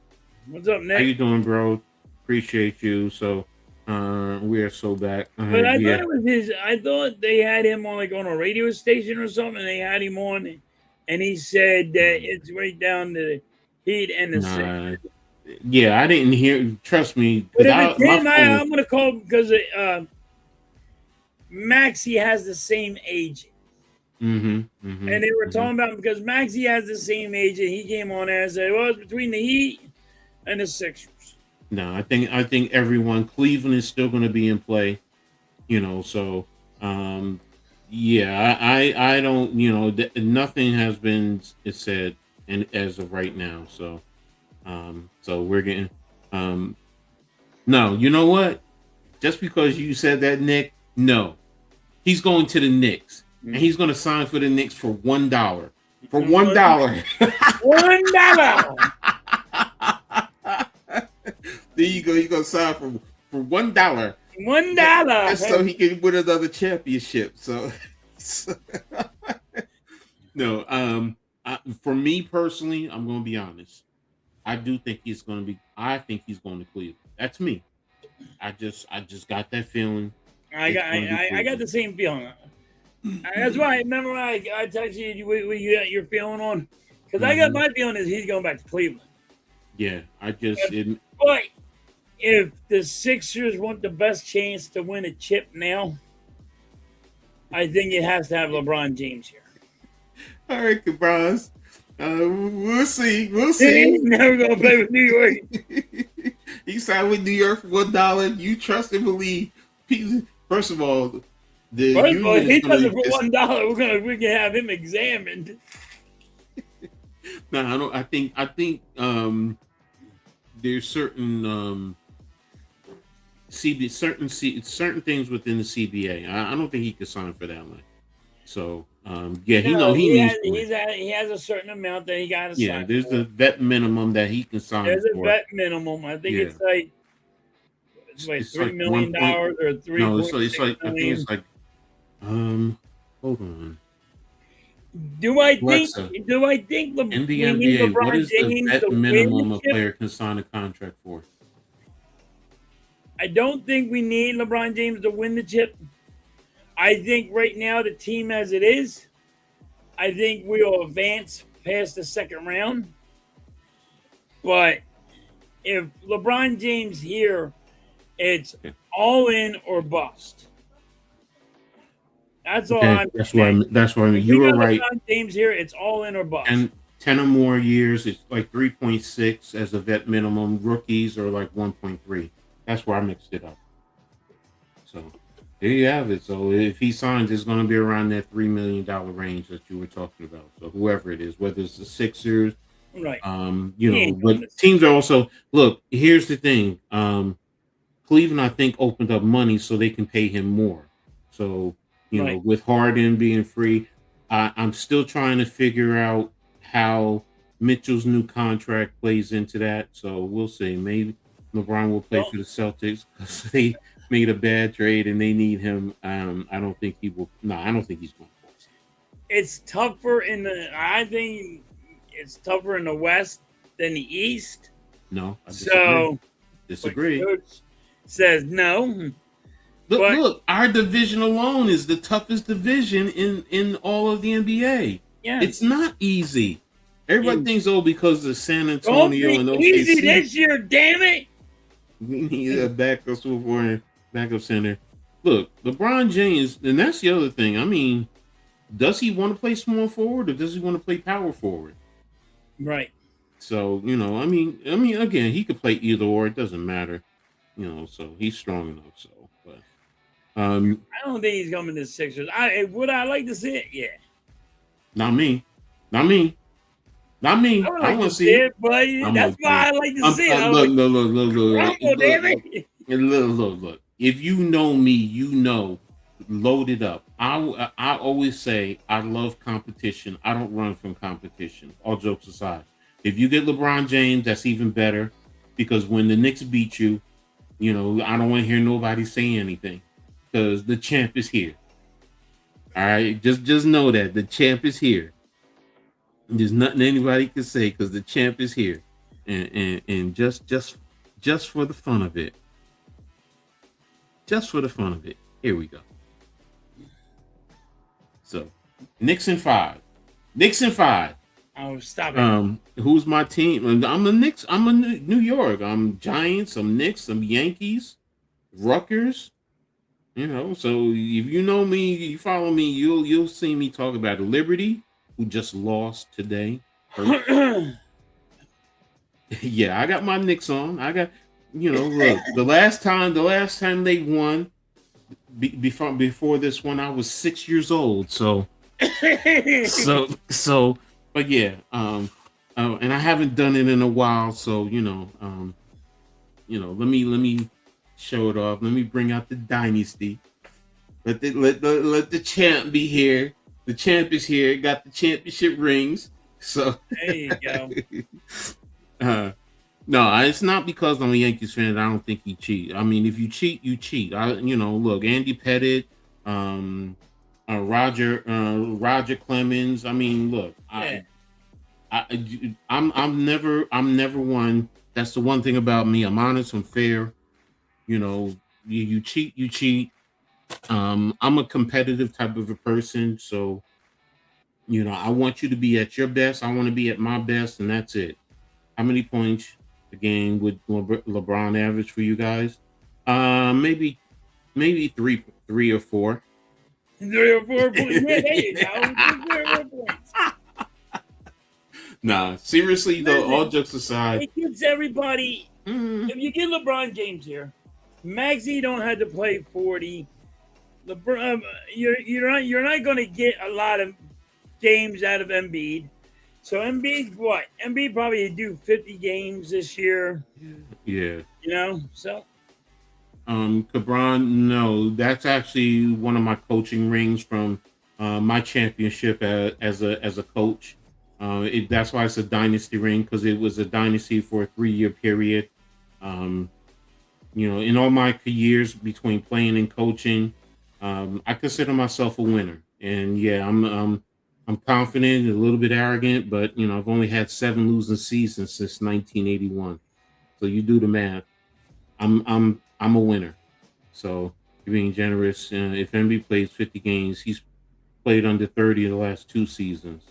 What's up, Nick? How you doing, bro? Appreciate you. So, we are so back. But I thought it was his. I thought they had him on on a radio station or something. And they had him on, and he said that it's right down to the Heat and the Sixers. Yeah, I didn't hear. Trust me. But if it's him, I'm gonna call because Maxey has the same agent. And they were talking about because Maxey has the same agent. He came on there and said, "Well, it's between the Heat and the Sixers." No, I think everyone. Cleveland is still going to be in play, So, yeah, I don't. Nothing has been said, and as of right now. So, so we're getting. No, you know what? Just because you said that, Nick, no, he's going to the Knicks. And he's going to sign for the Knicks for $1. For $1. $1. There you go. He's going to sign for $1. $1. So he can win another championship. So no. For me personally, I'm going to be honest. I do think he's going to be. I think he's going to Cleveland. That's me. I just got that feeling. I got the same feeling. That's why I remember I texted you what you got your feeling on, because I got my feeling is he's going back to Cleveland. Yeah, but if the Sixers want the best chance to win a chip now, I think it has to have LeBron James here. All right, Cabras. We'll see. We'll He's see. never gonna play with New York. He signed with New York for $1. You trust and believe. First of all, the First of all, union is he going does to it for $1. We can have him examined. No, I don't. I think there's certain certain things within the CBA. I don't think he could sign for that much. So yeah, No, he needs to. he has a certain amount that he got to Yeah, sign. there's For. a vet minimum that he can sign There's a for. vet minimum. I think Yeah. it's like It's $3 like million or No, 3.6 it's like I think million. it's like hold on. Do I think Alexa, we in the need NBA, what LeBron is the James vet to win minimum the a chip? player can sign a contract for? I don't think we need LeBron James to win the chip. I think right now the team as it is, I think we'll advance past the second round. But if LeBron James here, it's all in or bust. That's all I'm saying. That's why If you we were got right. LeBron James here, it's all in or bust. And 10 or more years, it's like 3.6 as a vet minimum. Rookies are like 1.3. That's where I mixed it up. So there you have it. So if he signs, it's going to be around that $3 million range that you were talking about. So whoever it is, whether it's the Sixers, right? But teams are also look. Here's the thing. Cleveland, I think, opened up money so they can pay him more. So you know, with Harden being free, I'm still trying to figure out how Mitchell's new contract plays into that. So we'll see. Maybe LeBron will play for the Celtics because they made a bad trade and they need him. I don't think he will. No, I don't think he's going to force it. It's tougher I think it's tougher in the West than the East. No, I disagree. Disagree. Coach says no. Look, our division alone is the toughest division in all of the NBA. Yeah, it's not easy. Everybody thinks because of San Antonio and OKC. Easy this year, damn it. We need a backup center. Look, LeBron James, and that's the other thing. I mean, does he want to play small forward or does he want to play power forward? Right. So, you know, I mean, again, he could play either or. It doesn't matter. You know, so he's strong enough. So, but I don't think he's coming to the Sixers. Would I like to see it? Yeah. Not me. I want to see it, but that's why I like to see it. Look. If you know me, you know, load it up. I always say I love competition. I don't run from competition. All jokes aside, if you get LeBron James, that's even better because when the Knicks beat you, you know, I don't want to hear nobody say anything because the champ is here. All right, just know that the champ is here. There's nothing anybody can say because the champ is here, and just for the fun of it, here we go. So, Knicks in 5. Oh, stop it. Who's my team? I'm the Knicks. I'm a New York. I'm Giants. I'm Knicks. I'm Yankees. Rutgers. You know, so if you know me, you follow me, you'll see me talk about Liberty, who just lost today. Yeah, I got my Knicks on. I got, you know, look, the last time they won before this one, I was 6 years old. So, but yeah, and I haven't done it in a while. So, let me show it off. Let me bring out the dynasty. Let the champ be here. The champ is here. Got the championship rings. So there you go. No, it's not because I'm a Yankees fan. I don't think he cheat. I mean, if you cheat, you cheat. Look, Andy Pettit, Roger Clemens. I mean, look, I'm never one. That's the one thing about me. I'm honest. I'm fair. You know, you cheat, you cheat. I'm a competitive type of a person, so I want you to be at your best. I want to be at my best, and that's it. How many points a game would LeBron average for you guys? Maybe 3 or 4. 3 or 4 points. Yeah, there you go. 3 or 4 points. Nah, seriously though, Listen, all jokes aside, it gives everybody. If you get LeBron James here, Maxey don't have to play 40. LeBron, you're not going to get a lot of games out of Embiid. So Embiid, what? Embiid probably do 50 games this year. yeah. You know, so. Cabron, no, that's actually one of my coaching rings from my championship as a coach. That's why it's a dynasty ring, because it was a dynasty for a 3-year period. In all my years between playing and coaching, I consider myself a winner. And yeah, I'm confident, a little bit arrogant, but I've only had 7 losing seasons since 1981. So you do the math. I'm a winner. So you're being generous. If Embiid plays 50 games, he's played under 30 in the last 2 seasons.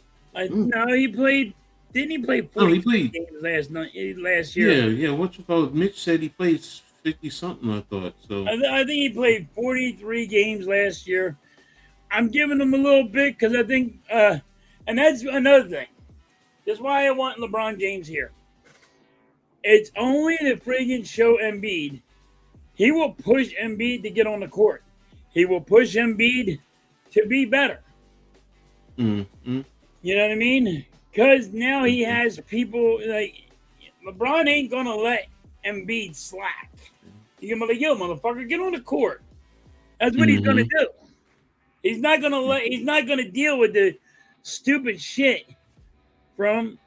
No, he played. Didn't he play 40 games last year? Yeah. What you call it? Mitch said he plays 50 something. I thought so. I think he played 43 games last year. I'm giving him a little bit because I think, and that's another thing. That's why I want LeBron James here. It's only to friggin' show Embiid. He will push Embiid to get on the court. He will push Embiid to be better. Mm-hmm. You know what I mean? Because now he has people like LeBron ain't gonna let Embiid slack. He's gonna be like, yo, motherfucker, get on the court. That's what he's gonna do. He's not gonna deal with the stupid shit from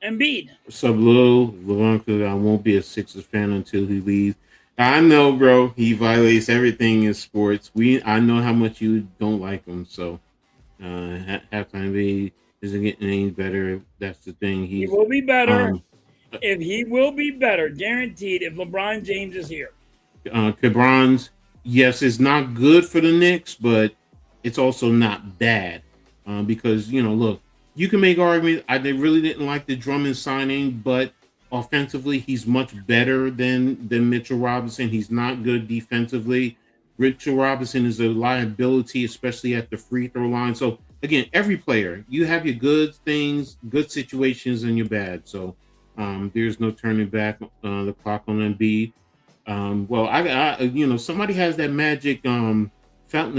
Embiid. What's up, Lil? LeBron, I won't be a Sixers fan until he leaves. I know, bro. He violates everything in sports. I know how much you don't like him. So, halftime B isn't getting any better. That's the thing. He will be better. He will be better, guaranteed, if LeBron James is here. LeBron's, yes, it's not good for the Knicks, but it's also not bad. Because, look, you can make arguments. I really didn't like the Drummond signing, but offensively, he's much better than Mitchell Robinson. He's not good defensively. Mitchell Robinson is a liability, especially at the free throw line. So, again, every player, you have your good things, good situations, and your bad. So, there's no turning back the clock on Embiid. Well, I somebody has that magic fountain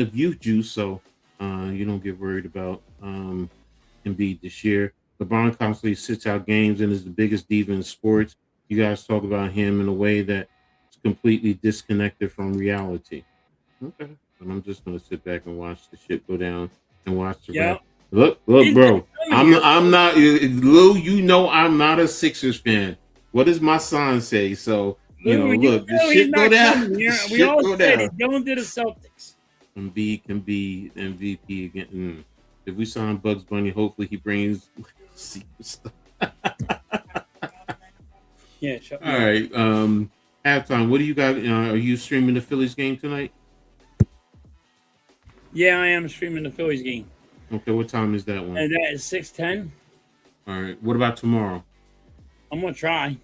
of youth juice, so you don't get worried about Embiid this year. LeBron constantly sits out games and is the biggest diva in sports. You guys talk about him in a way that is completely disconnected from reality. Okay. And I'm just gonna sit back and watch the shit go down and watch the rap. Look, bro. I'm not Lou, I'm not a Sixers fan. What does my son say? So look, the shit go down. We all said it. Going to the Celtics. Embiid can be MVP again. If we sign Bugs Bunny, hopefully he brings stuff. Yeah, sure. All right. Halftime. What do you got? Are you streaming the Phillies game tonight? Yeah, I am streaming the Phillies game. Okay, what time is that one? And that is 6:10. All right. What about tomorrow? I'm gonna try.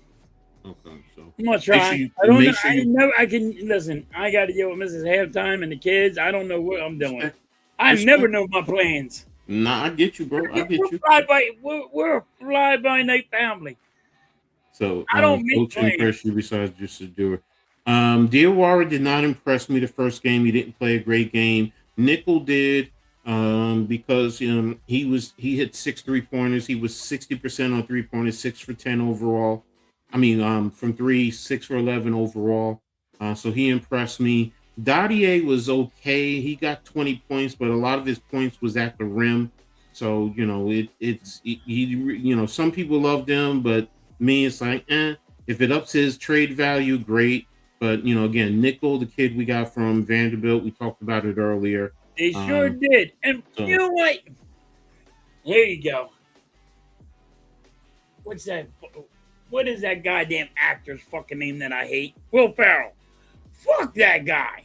Okay, so I'm gonna try. I don't know. I can listen. I got to deal with Mrs. Halftime and the kids. I don't know what I'm doing. I never know my plans. Nah, I get you, bro. I get you. We're a fly-by-night family. So I don't coach impress you besides just Sadura. Diawara did not impress me the first game. He didn't play a great game. Nickel did because he hit 6 3-pointers. He was 60% on 3-pointers, 6 for 10 overall. I mean, from 3, 6 for 11 overall. So he impressed me. Dadier was okay. He got 20 points, but a lot of his points was at the rim. So, some people loved him, but me, it's like, if it ups his trade value, great. But, again, Nickel, the kid we got from Vanderbilt, we talked about it earlier. They sure did. And you know what? Here you go. What's that? What is that goddamn actor's fucking name that I hate? Will Ferrell. Fuck that guy.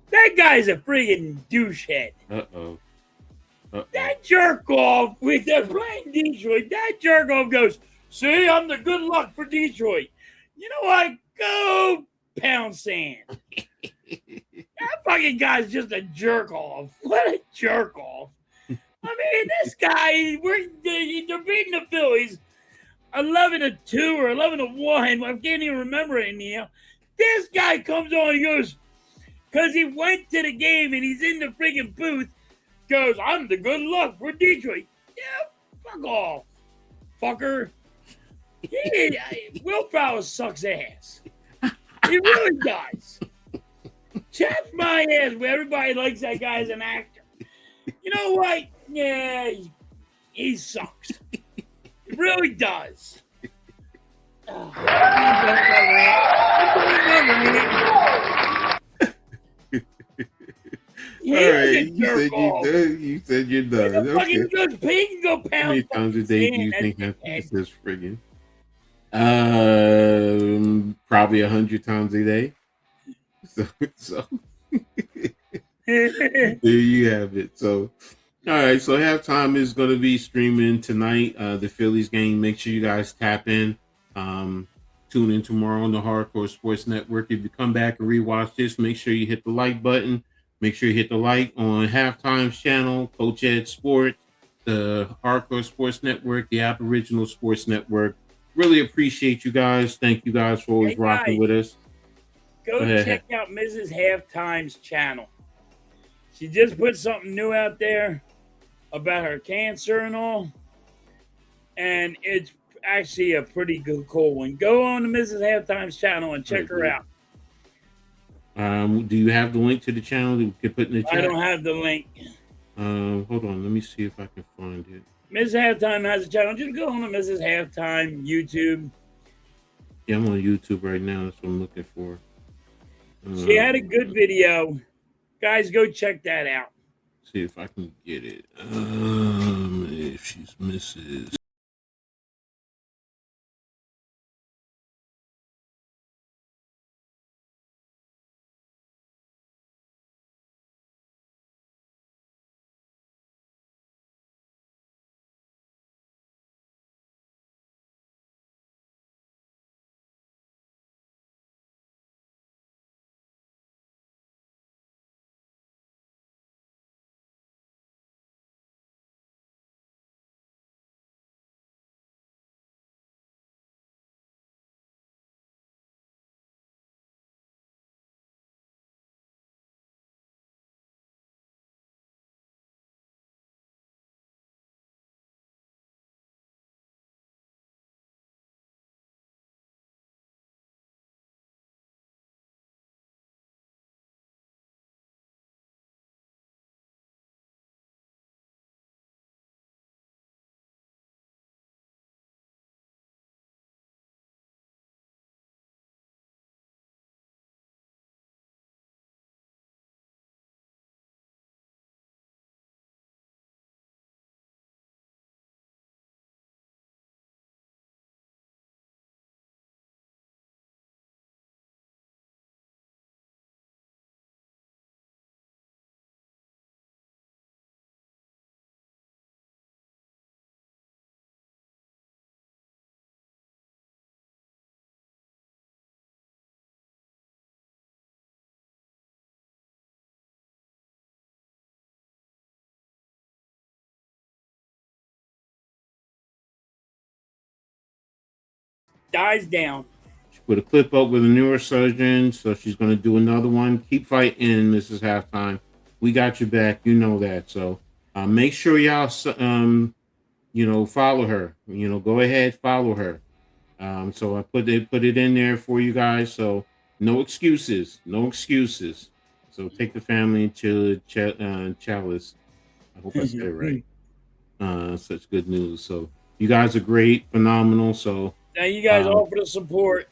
That guy's a friggin' douchehead. Uh-oh. That jerk off with the playing Detroit. That jerk off goes, see, I'm the good luck for Detroit. You know what? Go pound sand. That fucking guy's just a jerk off. What a jerk off. I mean, this guy, they're beating the Phillies. 11-2 or 11-1. I can't even remember it now. This guy comes on and goes, because he went to the game and he's in the freaking booth, goes, I'm the good luck for Detroit. Yeah, fuck off, fucker. Will Prowse sucks ass. He really does. Check my ass where everybody likes that guy as an actor. You know what? Yeah, he sucks. He really does. All right, you said you're done. Okay. He can go pound. How many times a day do you think that's this friggin'? Probably 100 times a day. So there you have it. So, all right. So halftime is going to be streaming tonight. The Phillies game. Make sure you guys tap in. Tune in tomorrow on the Hardcore Sports Network. If you come back and rewatch this, make sure you hit the like button. Make sure you hit the like on Halftime's channel, Coach Ed Sports, the Hardcore Sports Network, the Aboriginal Sports Network. Really appreciate you guys. Thank you guys for always rocking with us. Go check out Mrs. Halftime's channel. She just put something new out there about her cancer and all. And it's actually a pretty good, cool one. Go on to Mrs. Halftime's channel and check her out. Do you have the link to the channel that we could put in the chat? I don't have the link. Hold on. Let me see if I can find it. Mrs. Halftime has a channel. Just go on to Mrs. Halftime YouTube. Yeah, I'm on YouTube right now. That's what I'm looking for. She had a good video. Guys, go check that out. See if I can get it. If she's Mrs. Dies down. She put a clip up with a neurosurgeon, so she's going to do another one. Keep fighting, Mrs. Halftime. We got your back. You know that. So make sure y'all, follow her. Go ahead, follow her. So I put it in there for you guys. So no excuses. So take the family to Chalice. I hope I said it right. Such good news. So you guys are great, phenomenal. So thank you guys all for the support.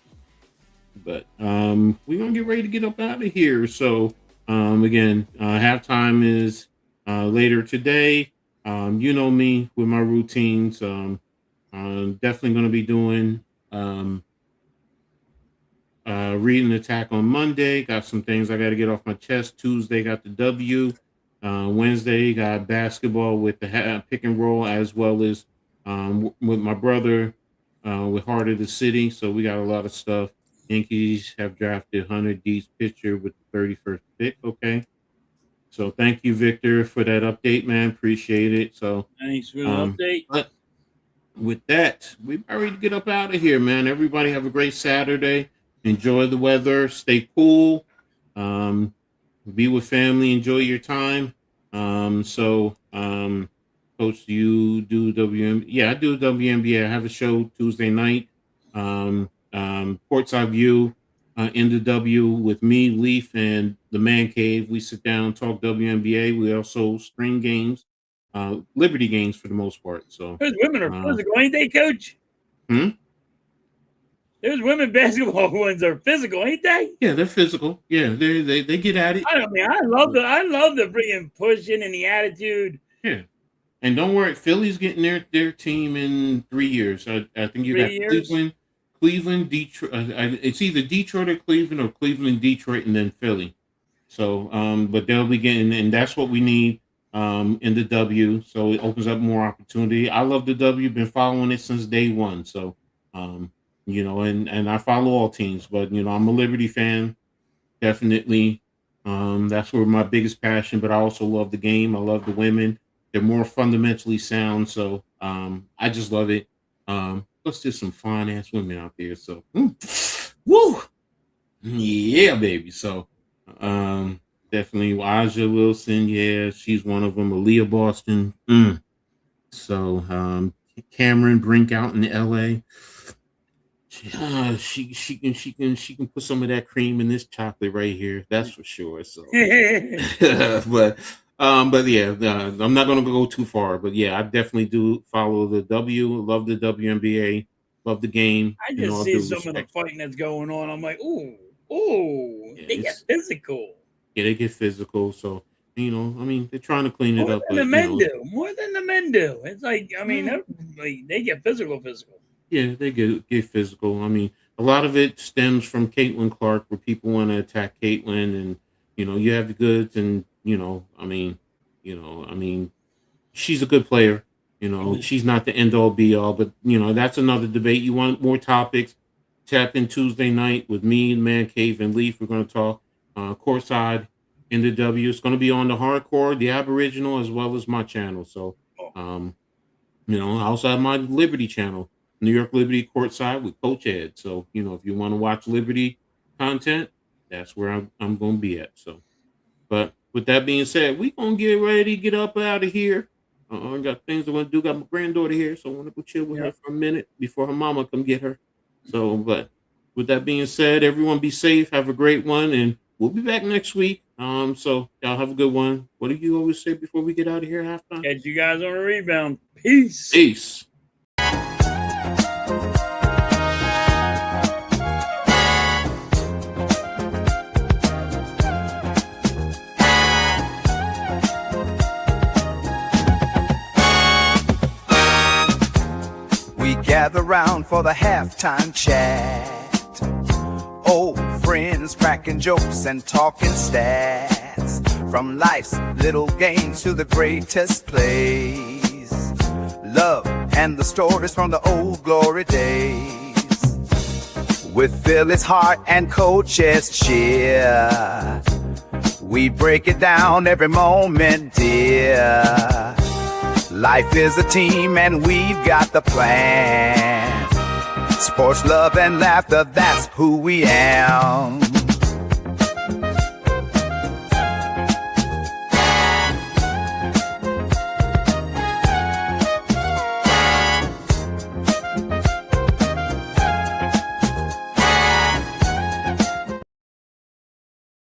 But we're gonna get ready to get up out of here. So again, halftime is later today. You know me with my routines. I'm definitely gonna be doing reading Attack on Monday. Got some things I got to get off my chest. Tuesday got the W. Wednesday got basketball with the pick and roll, as well as with my brother with Heart of the City. So we got a lot of stuff. Yankees have drafted Hunter D's pitcher with the 31st pick. Okay. So thank you, Victor, for that update, man. Appreciate it. So thanks for the update. with that, we're ready to get up out of here, man. Everybody have a great Saturday. Enjoy the weather. Stay cool. Be with family. Enjoy your time. Coach, do you do WNBA? Yeah, I do WNBA. I have a show Tuesday night. Courtside View in the W with me, Leaf, and the Man Cave. We sit down, talk WNBA. We also stream games, Liberty games for the most part. So those women are physical, ain't they, Coach? Those women basketball ones are physical, ain't they? Yeah, they're physical. Yeah, they get at it. I love the freaking pushing and the attitude. Yeah. And don't worry, Philly's getting their team in 3 years. I think you got Cleveland, Detroit. It's either Detroit or Cleveland, Detroit, and then Philly. So, but they'll be getting, and that's what we need in the W. So it opens up more opportunity. I love the W. Been following it since day one. So, and I follow all teams, but I'm a Liberty fan, definitely. That's where my biggest passion. But I also love the game. I love the women. They're more fundamentally sound, so I just love it. Let's do some fine ass women out there. So, woo, yeah, baby. So, definitely Aja Wilson. Yeah, she's one of them. Aaliyah Boston. So, Cameron Brink out in LA. She can put some of that cream in this chocolate right here. That's for sure. So, but yeah, I'm not going to go too far. But yeah, I definitely do follow the W. Love the WNBA. Love the game. I just see some of the fighting that's going on. I'm like, ooh, yeah, they get physical. Yeah, they get physical. So they're trying to clean it up. More than the men do. It's like, they get physical. Yeah, they get physical. A lot of it stems from Caitlin Clark, where people want to attack Caitlin, and you have the goods, and she's a good player. She's not the end all be all, but that's another debate. You want more topics? Tap in Tuesday night with me, Man Cave, and Leaf. We're going to talk courtside in the W. It's going to be on the hardcore, the Aboriginal, as well as my channel. So, I also have my Liberty channel, New York Liberty Courtside with Coach Ed. So, if you want to watch Liberty content, that's where I'm going to be at. So, but with that being said, we're going to get ready to get up out of here. I got things I want to do. Got my granddaughter here, so I want to go chill with her for a minute before her mama come get her. So, but with that being said, everyone be safe. Have a great one, and we'll be back next week. So y'all have a good one. What do you always say before we get out of here halftime? Catch you guys on a rebound. Peace. Peace. Gather round for the halftime chat. Old friends cracking jokes and talking stats. From life's little games to the greatest plays. Love and the stories from the old glory days. With Philly's heart and Coach's cheer, we break it down every moment, dear. Life is a team and we've got the plan. Sports, love, and laughter, that's who we am.